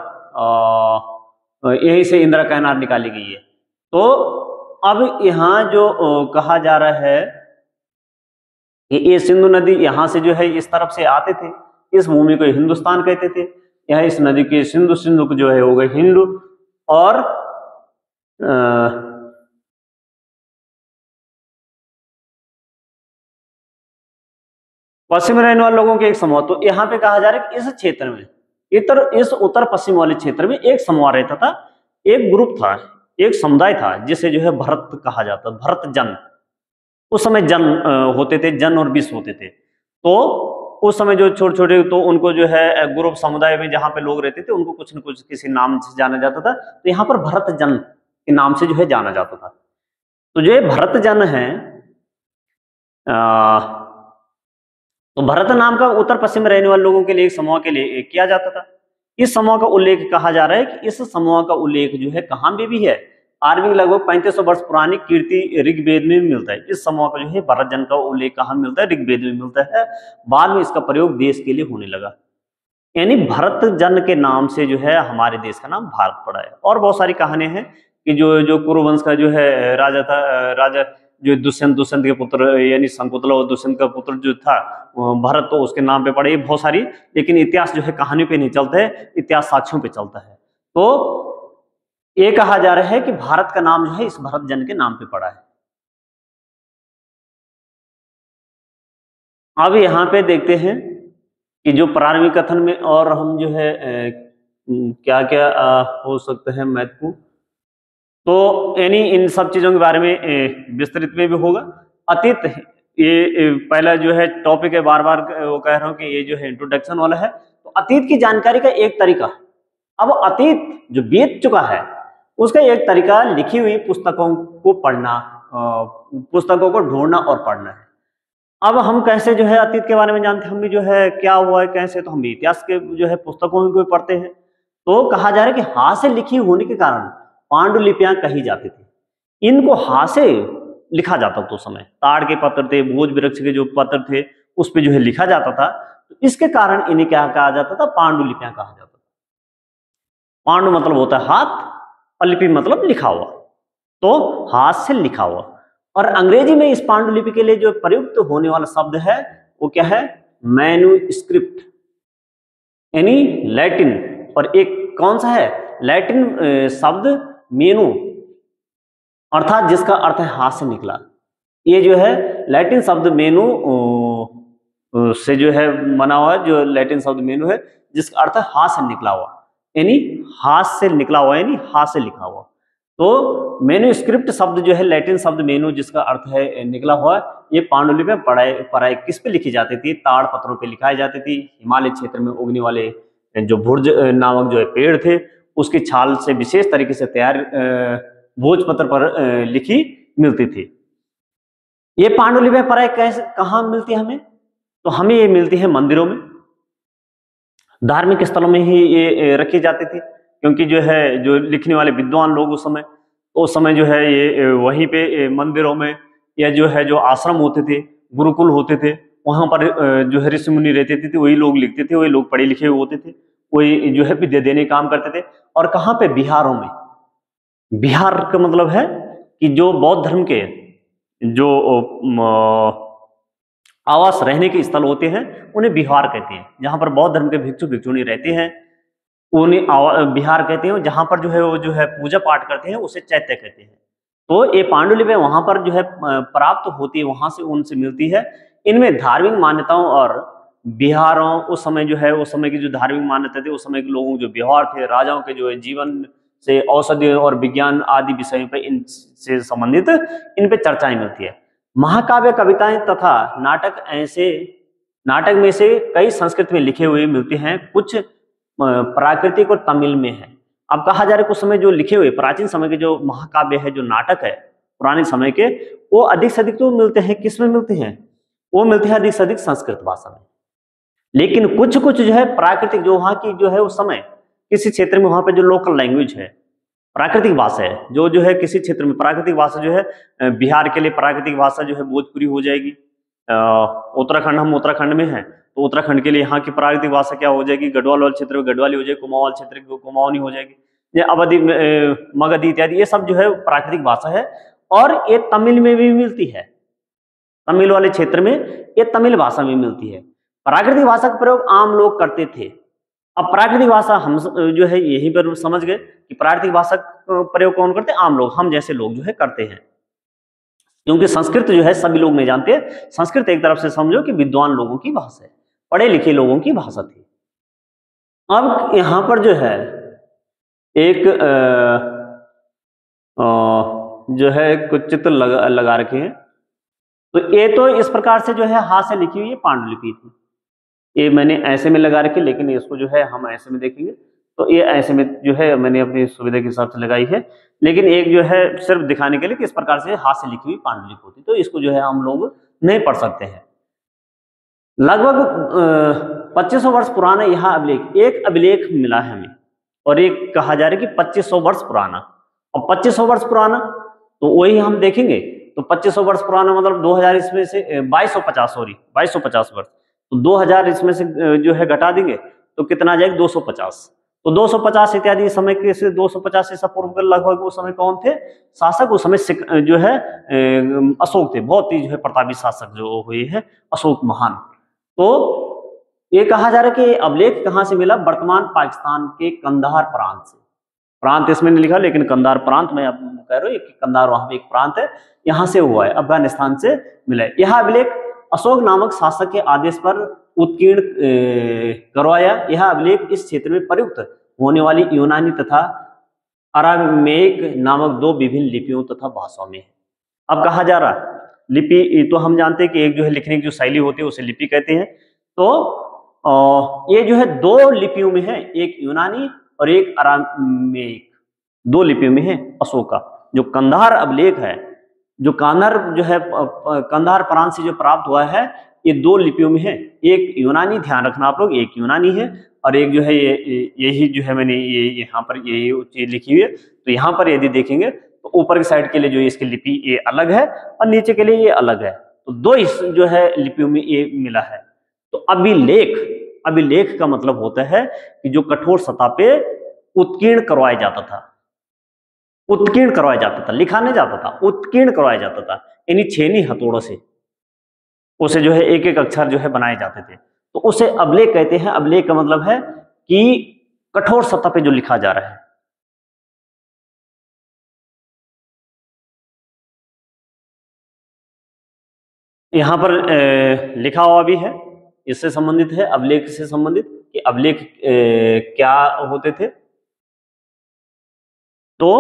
यहीं से इंदिरा कैनाल निकाली गई है। तो अब यहाँ जो कहा जा रहा है कि ये सिंधु नदी यहाँ से जो है इस तरफ से आते थे, इस भूमि को हिंदुस्तान कहते थे। यहाँ इस नदी के सिंधु, सिंधु को जो है हो गए हिंदू। और पश्चिम में रहने वाले लोगों के एक समूह, तो यहाँ पे कहा जा रहा है कि इस क्षेत्र में इस उत्तर पश्चिम वाले क्षेत्र में एक समूह रहता था, एक ग्रुप था, एक समुदाय था जिसे जो है भरत कहा जाता, भरत जन। उस समय जन होते थे, जन और विश्व होते थे। तो उस समय जो छोटे छोटे, तो उनको जो है ग्रुप समुदाय में जहाँ पे लोग रहते थे उनको कुछ न कुछ किसी नाम से जाना जाता था। तो यहाँ पर भरत जन के नाम से जो है जाना जाता था। तो जो भरत जन है, तो भरत नाम का उत्तर पश्चिम में रहने वाले लोगों के लिए एक समूह के लिए किया जाता था। इस समूह का उल्लेख कहा जा रहा है कि इस समूह का उल्लेख जो है कहाँ में भी है, आर्मी लगभग 3500 वर्ष पुरानी कीर्ति ऋग्वेद में मिलता है। इस समूह का जो है भरत जन का उल्लेख कहाँ मिलता है, ऋग्वेद में मिलता है। बाद में इसका प्रयोग देश के लिए होने लगा, यानी भरत जन के नाम से जो है हमारे देश का नाम भारत पड़ा है। और बहुत सारी कहानियां हैं कि जो कुरुवंश का जो है राजा था, राजा जो दुष्यंत के पुत्र यानी शंकुतला और दुष्यंत का पुत्र जो था भरत, तो उसके नाम पे पड़े। ये बहुत सारी, लेकिन इतिहास जो है कहानी पे नहीं चलता है, इतिहास साक्ष्यों पे चलता है। तो ये कहा जा रहा है कि भारत का नाम जो है इस भरत जन के नाम पे पड़ा है। अब यहाँ पे देखते हैं कि जो प्रारंभिक कथन में और हम जो है क्या क्या हो सकते हैं महत्वपूर्ण, तो यानी इन सब चीजों के बारे में विस्तृत में भी होगा। अतीत, ये पहला जो है टॉपिक है, बार बार वो कह रहा हूँ कि ये जो है इंट्रोडक्शन वाला है। तो अतीत की जानकारी का एक तरीका, अब अतीत जो बीत चुका है उसका एक तरीका लिखी हुई पुस्तकों को पढ़ना, पुस्तकों को ढूंढना और पढ़ना है। अब हम कैसे जो है अतीत के बारे में जानते हैं, हम भी जो है क्या हुआ है कैसे, तो हम भी इतिहास के जो है पुस्तकों को पढ़ते हैं। तो कहा जा रहा है कि हाथ से लिखी होने के कारण पांडुलिपियां कही जाती थी। इनको हाथ से लिखा जाता था। उस समय ताड़ के पत्र थे, भोज वृक्ष के जो पत्र थे उस पर जो है लिखा जाता था। तो इसके कारण इन्हें क्या कहा जाता था, पांडुलिपियां कहा जाता था। पांडु मतलब होता है हाथ और लिपि मतलब लिखा हुआ, तो हाथ से लिखा हुआ। और अंग्रेजी में इस पांडुलिपि के लिए जो प्रयुक्त होने वाला शब्द है वो क्या है, मैन्युस्क्रिप्ट, यानी लैटिन। और एक कौन सा है, लैटिन शब्द मेनु, अर्थात जिसका अर्थ है हाथ से निकला। ये जो है लैटिन शब्द मेनु से जो है बना हुआ, जो लैटिन शब्द मेनु है जिसका अर्थ है हाथ से निकला हुआ, यानी हाथ से निकला हुआ, यानी हाथ से लिखा हुआ। तो मैन्युस्क्रिप्ट शब्द जो है लैटिन शब्द मेनु जिसका अर्थ है निकला हुआ, ये पांडुलिपि पढ़ाई किस पे लिखी जाती थी, ताड़ पत्रों पे लिखाई जाती थी। हिमालय क्षेत्र में उगने वाले जो भुर्ज नामक जो है पेड़ थे उसकी छाल से विशेष तरीके से तैयार भोजपत्र पर लिखी मिलती थी। ये पांडुलिपि पढ़ाई कैसे कहाँ मिलती है हमें, तो हमें ये मिलती है मंदिरों में, धार्मिक स्थलों में ही ये रखे जाते थे, क्योंकि जो है जो लिखने वाले विद्वान लोग उस समय जो है ये वहीं पे मंदिरों में या जो है जो आश्रम होते थे, गुरुकुल होते थे, वहां पर जो है ऋषि मुनि रहते थे, वही लोग लिखते थे, वही लोग पढ़े लिखे होते थे, वही जो है विद्या देने काम करते थे। और कहाँ पे? बिहारों में। बिहार का मतलब है कि जो बौद्ध धर्म के जो आवास रहने के स्थल होते हैं उन्हें बिहार कहते हैं। जहां पर बौद्ध धर्म के भिक्षु भिक्षुणी रहते हैं उन्हें बिहार कहते हैं। जहां पर जो है वो जो है पूजा पाठ करते हैं उसे चैत्य कहते हैं। तो ये पांडुलिपि वहां पर जो है प्राप्त होती है, वहां से उनसे मिलती है। इनमें धार्मिक मान्यताओं और बिहारों उस समय जो है उस समय की जो धार्मिक मान्यता थी, उस समय के लोगों जो बिहार थे, राजाओं के जो है जीवन से औषधि और विज्ञान आदि विषयों पर इनसे संबंधित इन पे चर्चाएं मिलती है। महाकाव्य, कविताएं तथा नाटक में से कई संस्कृत में लिखे हुए मिलते हैं, कुछ प्राकृतिक और तमिल में है। अब कहा जा रहा है कुछ समय जो लिखे हुए प्राचीन समय के जो महाकाव्य है, जो नाटक है पुराने समय के, वो अधिक से अधिक तो मिलते हैं किस में मिलते हैं? वो मिलते हैं अधिक से अधिक संस्कृत भाषा में। लेकिन कुछ कुछ जो है प्राकृतिक, जो वहां की जो है उस समय किसी क्षेत्र में वहां पे जो लोकल लैंग्वेज है, प्राकृतिक भाषा है, जो है किसी क्षेत्र में प्राकृतिक भाषा जो है, बिहार के लिए प्राकृतिक भाषा जो है भोजपुरी हो जाएगी। उत्तराखंड, हम उत्तराखंड में हैं तो उत्तराखंड के लिए यहाँ की प्राकृतिक भाषा क्या हो जाएगी? गढ़वाल वाले क्षेत्र में गढ़वाली हो जाएगी, कुमाऊं वाले क्षेत्र में कुमाऊनी हो जाएगी, या अवधि मगधी इत्यादि, ये सब जो है प्राकृतिक भाषा है। और ये तमिल में भी मिलती है, तमिल वाले क्षेत्र में ये तमिल भाषा में मिलती है। प्राकृतिक भाषा का प्रयोग आम लोग करते थे। अब प्राकृतिक भाषा हम जो है यहीं पर समझ गए कि प्राकृतिक भाषा का प्रयोग कौन करते हैं? आम लोग, हम जैसे लोग जो है करते हैं। क्योंकि संस्कृत जो है सभी लोग नहीं जानते। संस्कृत एक तरफ से समझो कि विद्वान लोगों की भाषा है, पढ़े लिखे लोगों की भाषा थी। अब यहां पर जो है एक जो है कुछ चित्र लगा रखे हैं। तो ये तो इस प्रकार से जो है हाथ से लिखी हुई पांडुलिपि थी। ये मैंने ऐसे में लगा रखी, लेकिन इसको जो है हम ऐसे में देखेंगे तो ये ऐसे में जो है मैंने अपनी सुविधा के हिसाब से लगाई है। लेकिन एक जो है सिर्फ दिखाने के लिए कि इस प्रकार से हाथ से लिखी हुई पांडुलिपि होती, तो इसको जो है हम लोग नहीं पढ़ सकते हैं। लगभग 2500 वर्ष पुराना यह अभिलेख, एक अभिलेख मिला है हमें, और एक कहा जा रहा है कि 2500 वर्ष पुराना। और 2500 वर्ष पुराना तो वही हम देखेंगे, तो 2500 वर्ष पुराना मतलब 2000 इसमें से 2250 वर्ष, तो 2000 इसमें से जो है घटा देंगे तो कितना आ जाएगा? 250। तो 250 इत्यादि समय के से 250 ईसा पूर्व के लगभग उस समय कौन थे शासक? उस समय जो है अशोक थे, बहुत ही जो है प्रतापी शासक जो हुए हैं, अशोक महान। तो ये कहा जा रहा है कि अभिलेख कहां से मिला? वर्तमान पाकिस्तान के कंधार प्रांत से। प्रांत इसमें नहीं लिखा, लेकिन कंधार प्रांत में आप कह रहे हो कि कंधार वहां पे एक प्रांत है, यहां से हुआ है, अफगानिस्तान से मिला है। यह अभिलेख अशोक नामक शासक के आदेश पर उत्कीर्ण करवाया। यह अभिलेख इस क्षेत्र में प्रयुक्त होने वाली यूनानी तथा अरामेक नामक दो विभिन्न लिपियों तथा भाषाओं में है। अब कहा जा रहा लिपि, तो हम जानते हैं कि एक जो है लिखने की जो शैली होती है उसे लिपि कहते हैं। तो ये जो है दो लिपियों में है, एक यूनानी और एक अरामेक, दो लिपियों में है अशोक का। जो कंधार अभिलेख है, जो कांधार जो है कंधार प्रांत से जो प्राप्त हुआ है, ये दो लिपियों में है, एक यूनानी, ध्यान रखना आप लोग, एक यूनानी है और एक जो है यही जो है मैंने ये यहाँ पर यही चीज लिखी हुई है। तो यहाँ पर यदि देखेंगे तो ऊपर की साइड के लिए जो इसकी लिपि ये अलग है और नीचे के लिए ये अलग है, तो दो इस जो है लिपियों में ये मिला है। तो अभिलेख का मतलब होता है कि जो कठोर सतह पे उत्कीर्ण करवाया जाता था, लिखा नहीं जाता था, उत्कीर्ण करवाया जाता था, यानी छेनी हथौड़ों से उसे जो है एक एक अक्षर जो है बनाए जाते थे, तो उसे अभिलेख कहते हैं। अभिलेख का मतलब है कि कठोर सतह पे जो लिखा जा रहा है। यहां पर लिखा हुआ भी है, इससे संबंधित है, अभिलेख से संबंधित, कि अभिलेख क्या होते थे। तो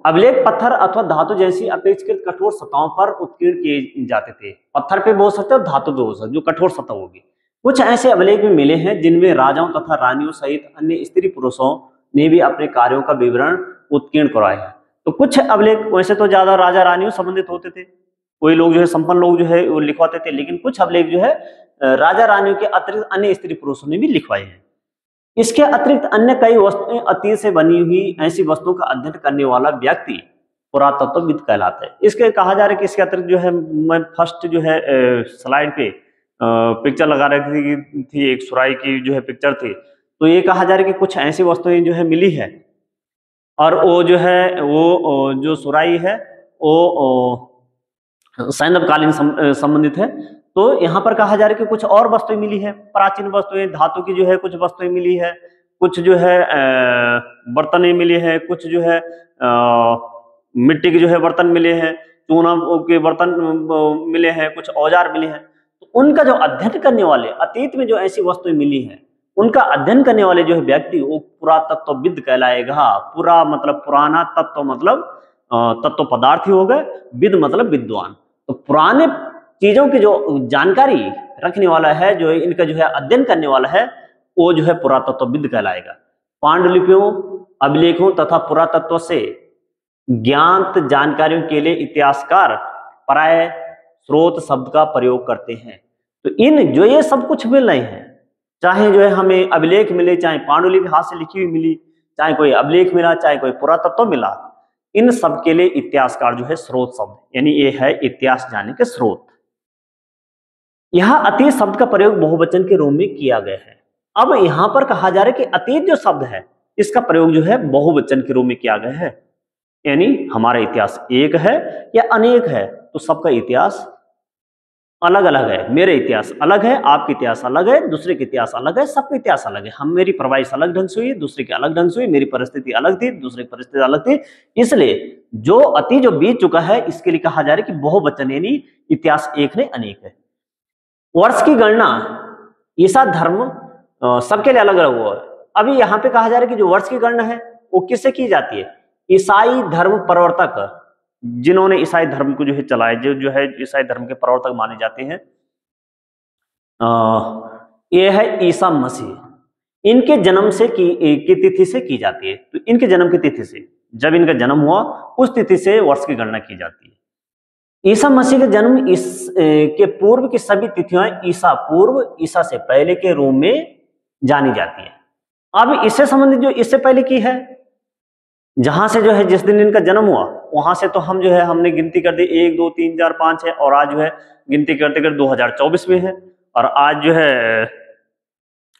अभिलेख पत्थर अथवा धातु जैसी अपेक्षाकृत कठोर सतहों पर उत्कीर्ण किए जाते थे। पत्थर पे भी हो सकते और धातु पे हो सकते, जो कठोर सतह होगी। कुछ ऐसे अभिलेख भी मिले हैं जिनमें राजाओं तथा रानियों सहित अन्य स्त्री पुरुषों ने भी अपने कार्यों का विवरण उत्कीर्ण करवाया है। तो कुछ अभिलेख, वैसे तो ज्यादा राजा रानियों संबंधित होते थे, कोई लोग जो है संपन्न लोग जो है वो लिखवाते थे, लेकिन कुछ अभिलेख जो है राजा रानियों के अतिरिक्त अन्य स्त्री पुरुषों ने भी लिखवाए हैं। इसके अतिरिक्त अन्य कई वस्तुएं अतीत से बनी हुई ऐसी वस्तुओं का अध्ययन करने वाला व्यक्ति पुरातत्वविद कहलाता है। इसके कहा जा रहा है कि इसके अतिरिक्त जो है, मैं फर्स्ट जो है स्लाइड पे पिक्चर लगा रखी थी, एक सुराई की जो है पिक्चर थी, तो ये कहा जा रहा है कि कुछ ऐसी वस्तुएं जो है मिली है, और वो जो है वो जो सुराई है वो सैंधव-कालीन संबंधित है। तो यहाँ पर कहा जा रहा है कि कुछ और वस्तुएं मिली है, प्राचीन वस्तुएं, धातु की जो है कुछ वस्तुएं मिली है, कुछ जो है बर्तनें मिली है, कुछ जो है मिट्टी के जो है बर्तन मिले हैं, चूना के बर्तन मिले हैं, कुछ औजार मिले हैं। तो उनका जो अध्ययन करने वाले, अतीत में जो ऐसी वस्तुएं मिली हैं उनका अध्ययन करने वाले जो है व्यक्ति वो पुरातत्वविद कहलाएगा। पुरा मतलब पुराना, तत्व मतलब तत्व पदार्थ ही हो गए, विद मतलब विद्वान। तो पुराने चीजों की जो जानकारी रखने वाला है, जो इनका जो है अध्ययन करने वाला है, वो जो है पुरातत्वविद कहलाएगा। पांडुलिपियों, अभिलेखों तथा पुरातत्व से ज्ञात जानकारियों के लिए इतिहासकार प्राय स्रोत शब्द का प्रयोग करते हैं। तो इन जो ये सब कुछ मिल रहे हैं, चाहे जो है हमें अभिलेख मिले, चाहे पांडुलिपि हाथ से लिखी हुई मिली, चाहे कोई अभिलेख मिला, चाहे कोई पुरातत्व मिला, इन सब के लिए इतिहासकार जो है स्रोत शब्द, यानी ये है इतिहास जानने के स्रोत। यह अतीत शब्द का प्रयोग बहुवचन के रूप में किया गया है। अब यहां पर कहा जा रहा है कि अतीत जो शब्द है इसका प्रयोग जो है बहुवचन के रूप में किया गया है, यानी हमारा इतिहास एक है या अनेक है, तो सबका इतिहास अलग अलग है। मेरे इतिहास अलग है, आपके इतिहास अलग है, दूसरे के इतिहास अलग है, सबका इतिहास अलग है। हम, मेरी परवाइश अलग ढंग से हुई, दूसरे की अलग ढंग से हुई, मेरी परिस्थिति अलग थी, दूसरे की परिस्थिति अलग थी। इसलिए जो अति जो बीत चुका है इसके लिए कहा जा रहा है कि बहुवचन, यानी इतिहास एक नहीं अनेक है। वर्ष की गणना ईसा धर्म सबके लिए अलग अलग हुआ है। अभी यहाँ पे कहा जा रहा है कि जो वर्ष की गणना है वो किससे की जाती है? ईसाई धर्म प्रवर्तक, जिन्होंने ईसाई धर्म को जो है चलाया, जो है ईसाई धर्म के प्रवर्तक माने जाते हैं, ये है ईसा मसीह। इनके जन्म से की तिथि से की जाती है। तो इनके जन्म की तिथि से, जब इनका जन्म हुआ उस तिथि से वर्ष की गणना की जाती है। ईसा मसीह के जन्म के पूर्व की सभी तिथियां ईसा पूर्व, ईसा से पहले के रूप में जानी जाती है। अब इससे संबंधित जो इससे पहले की है, जहां से जो है जिस दिन इनका जन्म हुआ वहां से तो हम जो है हमने गिनती कर दी 1 2 3 4 5 है, और आज जो है गिनती करते करते 2024 में है, और आज जो है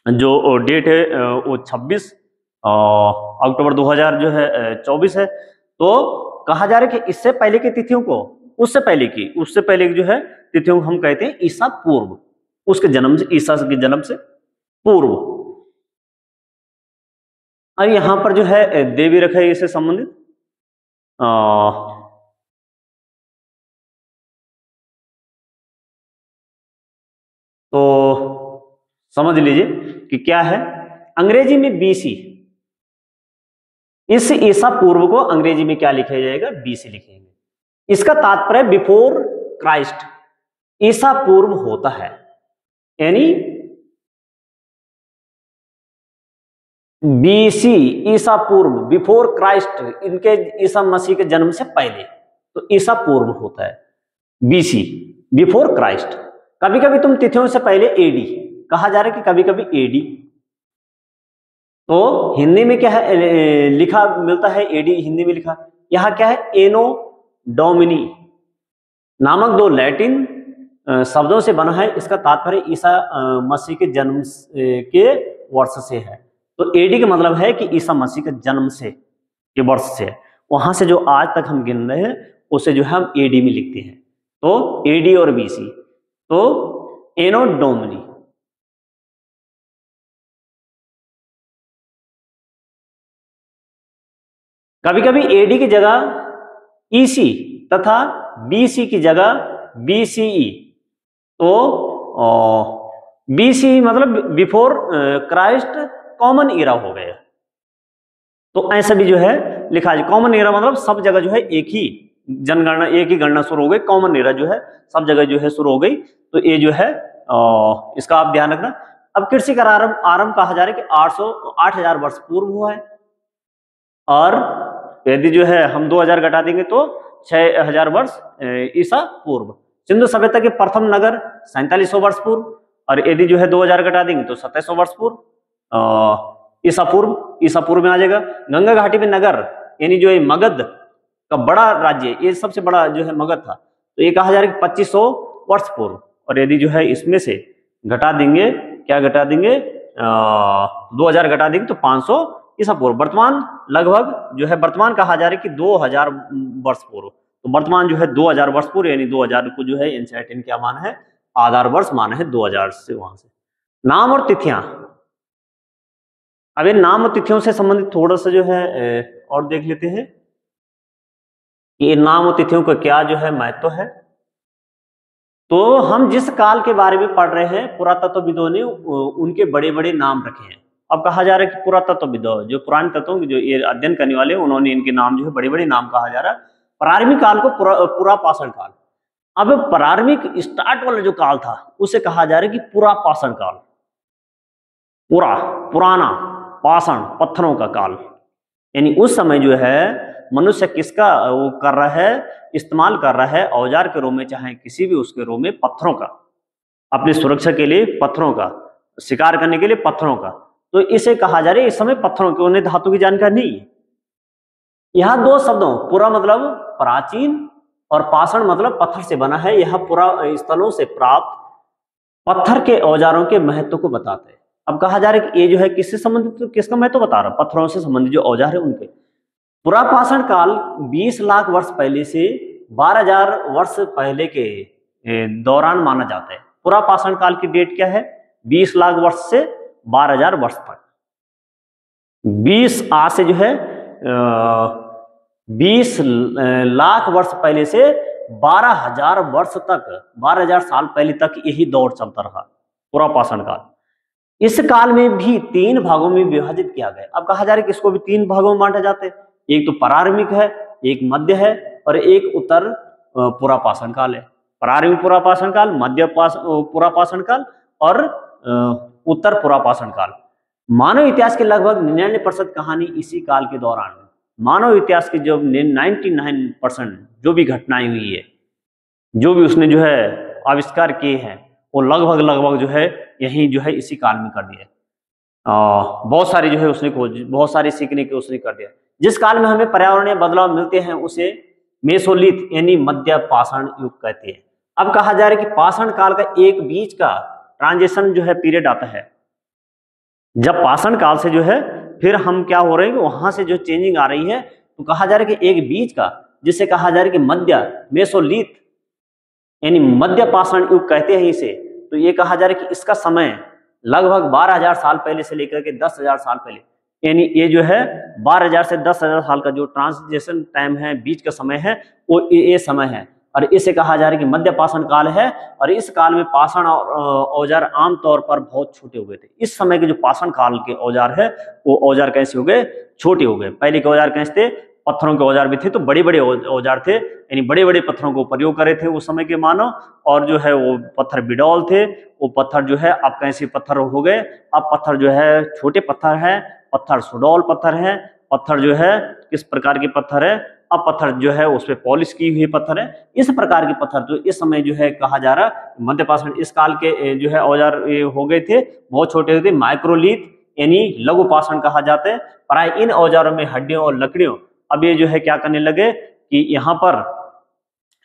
जो डेट है वो 26 अक्टूबर 2024 है। तो कहा जा रहा है कि इससे पहले की तिथियों को उससे पहले की जो है तिथियों को हम कहते हैं ईसा पूर्व, उसके जन्म से, ईसा के जन्म से पूर्व। और यहां पर जो है देवी रखा है इससे संबंधित, तो समझ लीजिए कि क्या है। अंग्रेजी में बीसी, इस ईसा पूर्व को अंग्रेजी में क्या लिखा जाएगा? बीसी लिखेंगे। इसका तात्पर्य बिफोर क्राइस्ट, ईसा पूर्व होता है, यानी बीसी ईसा पूर्व, बिफोर क्राइस्ट, इनके ईसा मसीह के जन्म से पहले, तो ईसा पूर्व होता है बीसी, बिफोर क्राइस्ट। कभी कभी तुम तिथियों से पहले एडी कहा जा रहा है कि कभी कभी एडी, तो हिंदी में क्या है लिखा मिलता है? एडी हिंदी में लिखा। यहां क्या है? एनो डोमिनी नामक दो लैटिन शब्दों से बना है। इसका तात्पर्य ईसा मसीह के जन्म के वर्ष से है। तो एडी का मतलब है कि ईसा मसीह के जन्म से, के वर्ष से, वहां से जो आज तक हम गिन रहे हैं उसे जो है हम एडी में लिखते हैं। तो एडी और बीसी, तो एनो डोमिनी। कभी कभी एडी की जगह ईसी तथा बीसी की जगह बीसीई, तो बीसी मतलब बिफोर क्राइस्ट कॉमन ईरा हो गया। तो ऐसा भी जो है लिखा जाए। कॉमन ईरा मतलब सब जगह जो है एक ही जनगणना, एक ही गणना शुरू हो गई। कॉमन ईरा जो है सब जगह जो है शुरू हो गई। तो ये जो है इसका आप ध्यान रखना। अब कृषि का आरंभ कहा जा रहा है कि 8000 वर्ष पूर्व हुआ है, और यदि जो है हम 2000 घटा देंगे तो 6000 वर्ष ईसा पूर्व। सिंधु सभ्यता के प्रथम नगर 4700 वर्ष पूर्व, और यदि जो है 2000 घटा देंगे तो 2700 वर्ष पूर्व। ईसा पूर्व में आ जाएगा। गंगा घाटी में नगर यानी जो है मगध का बड़ा राज्य, ये सबसे बड़ा जो है मगध था, तो ये कहा जा रहा है कि 2500 वर्ष पूर्व। और यदि जो है इसमें से घटा देंगे, क्या घटा देंगे, 2000 घटा देंगे तो 500 ईसा पूर्व। वर्तमान लगभग जो है वर्तमान कहा जा रहा है कि 2000 वर्ष पूर्व। तो वर्तमान जो है 2000 वर्ष पूर्व, यानी 2000 को जो है एनसीईआरटी ने क्या माना है, आधार वर्ष माना है 2000 से। वहां से नाम और तिथियां, अब ये नाम और तिथियों से संबंधित थोड़ा सा जो है और देख लेते हैं कि ये नाम और तिथियों का क्या जो है महत्व है। तो हम जिस काल के बारे में पढ़ रहे हैं, पुरातत्वविदों ने उनके बड़े बड़े नाम रखे हैं। अब कहा जा रहा है कि पुरातत्वविदों, जो पुराने तत्वों की जो ये अध्ययन करने वाले, उन्होंने इनके नाम जो है बड़े बड़े नाम कहा जा रहा है। प्रारंभिक काल को पुरापाषाण काल। अब प्रारंभिक स्टार्ट वाला जो काल था उसे कहा जा रहा है कि पुरापाषाण काल। पुराना, पाषाण पत्थरों का काल, यानी उस समय जो है मनुष्य किसका वो कर रहा है, इस्तेमाल कर रहा है, औजार के रूप में, चाहे किसी भी उसके रूप में, पत्थरों का, अपनी सुरक्षा के लिए पत्थरों का, शिकार करने के लिए पत्थरों का। तो इसे कहा जा रहा है इस समय पत्थरों के, उन्हें धातु की जानकारी नहीं है। यह दो शब्दों, पुरा मतलब प्राचीन और पाषाण मतलब पत्थर से बना है, यह पुरा स्थलों से प्राप्त पत्थर के औजारों के महत्व को बताते हैं। अब कहा जा रहा है कि ये जो है किससे संबंधित, तो किसका महत्व बता रहा है, पत्थरों से संबंधित जो औजार है उनके। पुरापाषाण काल 20 लाख वर्ष पहले से 12,000 वर्ष पहले के दौरान माना जाता है। पुरापाषाण काल की डेट क्या है, 20 लाख वर्ष से 12,000 वर्ष तक। 20 आज से जो है 20 लाख वर्ष पहले से 12,000 वर्ष तक, 12,000 साल पहले तक यही दौर चलता रहा, पुरापाषाण काल। इस काल में भी 3 भागों में विभाजित किया गया। अब कहा जा रहा है कि इसको भी 3 भागों में बांटा जाता है, एक तो प्रारंभिक है, एक मध्य है और एक उत्तर पुरापाषाण काल है। प्रारंभिक पुरापाषाण काल, मध्य पुरापाषाण काल और उत्तर पुरापाषाण काल। मानव इतिहास के लगभग 99% कहानी इसी काल के दौरान, मानव इतिहास की जो 99% जो भी घटनाएं हुई है, जो भी उसने जो है आविष्कार किए हैं, वो लगभग जो है यही जो है इसी काल में कर दिया। बहुत सारी जो है उसने खोज, बहुत सारे सीखने के उसने कर दिया। जिस काल में हमें पर्यावरणीय बदलाव मिलते हैं उसे मेसोलिथ यानी मध्य पाषाण युग कहते हैं। अब कहा जा रहा है कि पाषाण काल का एक बीच का ट्रांजिशन जो है पीरियड आता है, जब पाषाण काल से जो है फिर हम क्या हो रहे हैं, वहां से जो चेंजिंग आ रही है, तो कहा जा रहा है कि एक बीच का, जिसे कहा जा रहा है कि मध्य मेसोलिथ यानी मध्य पाषाण युग कहते हैं इसे। तो ये कहा जा रहा है कि इसका समय लगभग 12,000 साल पहले से लेकर के 10,000 साल पहले, यानी ये जो है 12,000 से 10,000 साल का जो ट्रांजिशन टाइम है, बीच का समय है, वो ये समय है। और इसे कहा जा रहा है कि मध्य पाषाण काल है। और इस काल में पाषाण और औजार आमतौर पर बहुत छोटे हो गए थे। इस समय के जो पाषाण काल के औजार है, वो औजार कैसे हो गए, छोटे हो गए। पहले के औजार कैसे थे, पत्थरों के औजार भी थे, तो बड़े बड़े औजार थे, यानी बड़े बड़े पत्थरों को प्रयोग करे थे उस समय के मानव। और जो है वो पत्थर बिडौल थे, वो पत्थर जो है अब कैसे पत्थर हो गए, अब पत्थर जो है छोटे पत्थर है, पत्थर सुडौल पत्थर है, पत्थर जो है किस प्रकार के पत्थर है, अब पत्थर जो है उस पर पॉलिश की हुई पत्थर है। इस प्रकार के पत्थर तो इस समय जो है कहा जा रहा मध्य पाषाण इस काल के जो है औजार हो गए थे, बहुत छोटे थे, माइक्रोलिथ यानी लघु पाषाण कहा जाता है। प्राय इन औजारों में हड्डियों और लकड़ियों, अब ये जो है क्या करने लगे कि यहाँ पर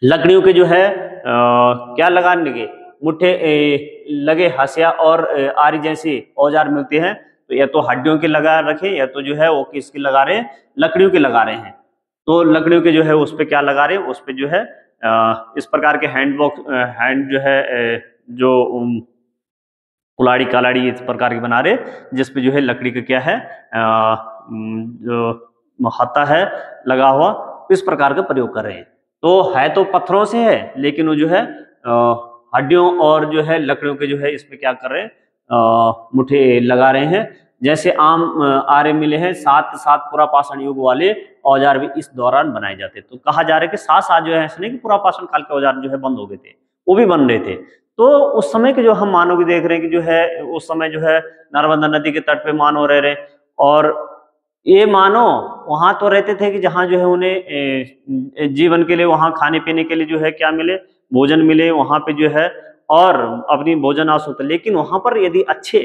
लकड़ियों के जो है क्या लगाने लगे, मुट्ठे लगे हसिया और आरी जैसे औजार मिलते हैं, तो या तो हड्डियों के लगा रखे, या तो जो है वो किसके लगा रहे हैं, लकड़ियों के लगा रहे हैं। तो लकड़ियों के जो है उस पे क्या लगा रहे हैं, उस पे जो है इस प्रकार के हैंड जो है जो कुलाड़ी कालाड़ी इस प्रकार के बना रहे, जिसपे जो है लकड़ी का क्या है जो हत्था है लगा हुआ, इस प्रकार का प्रयोग कर रहे हैं। तो है तो पत्थरों से है, लेकिन वो जो है हड्डियों और जो है लकड़ियों के जो है इसमें क्या कर रहे हैं, मुठे लगा रहे हैं। जैसे आम आरे मिले हैं, सात पुरापाषाण युग वाले औजार भी इस दौरान बनाए जाते। तो कहा जा रहा है कि साथ जो है ऐसे नहीं कि पुरापाषाण काल के औजार जो है बंद हो गए थे, वो भी बन रहे थे। तो उस समय के जो हम मानव भी देख रहे हैं कि जो है उस समय जो है नर्मदा नदी के तट पे मानव रह रहे, और ये मानव वहां तो रहते थे कि जहाँ जो है उन्हें जीवन के लिए, वहां खाने पीने के लिए जो है क्या मिले, भोजन मिले, वहां पे जो है और अपनी भोजन आस होता। लेकिन वहां पर यदि अच्छे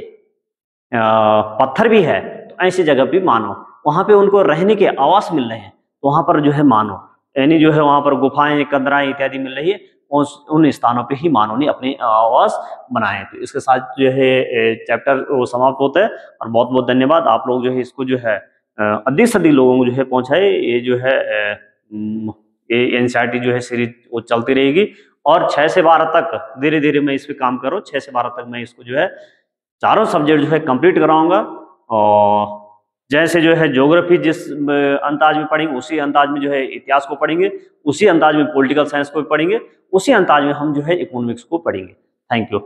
पत्थर भी है, तो ऐसी जगह भी मानो, वहां पे उनको रहने के आवास मिल रहे हैं, तो वहां पर जो है मानो, यानी जो है वहां पर गुफाएं, कंदराएं इत्यादि मिल रही है, उन स्थानों पे ही मानव ने अपने आवास बनाए। तो इसके साथ जो है चैप्टर वो समाप्त होता है। और बहुत बहुत धन्यवाद, आप लोग जो है इसको जो है अधिक से अधिक लोगों को जो है पहुंचाए। ये जो है ये एनसीईआरटी जो है सीरीज वो चलती रहेगी, और 6 से 12 तक धीरे धीरे मैं इस पे काम कर रहा हूँ। 6 से 12 तक मैं इसको जो है चारों सब्जेक्ट जो है कंप्लीट कराऊंगा। और जैसे जो है ज्योग्राफी जिस अंदाज में पढ़ेंगे, उसी अंदाज में जो है इतिहास को पढ़ेंगे, उसी अंदाज में पॉलिटिकल साइंस को भी पढ़ेंगे, उसी अंदाज में हम जो है इकोनॉमिक्स को पढ़ेंगे। Thank you.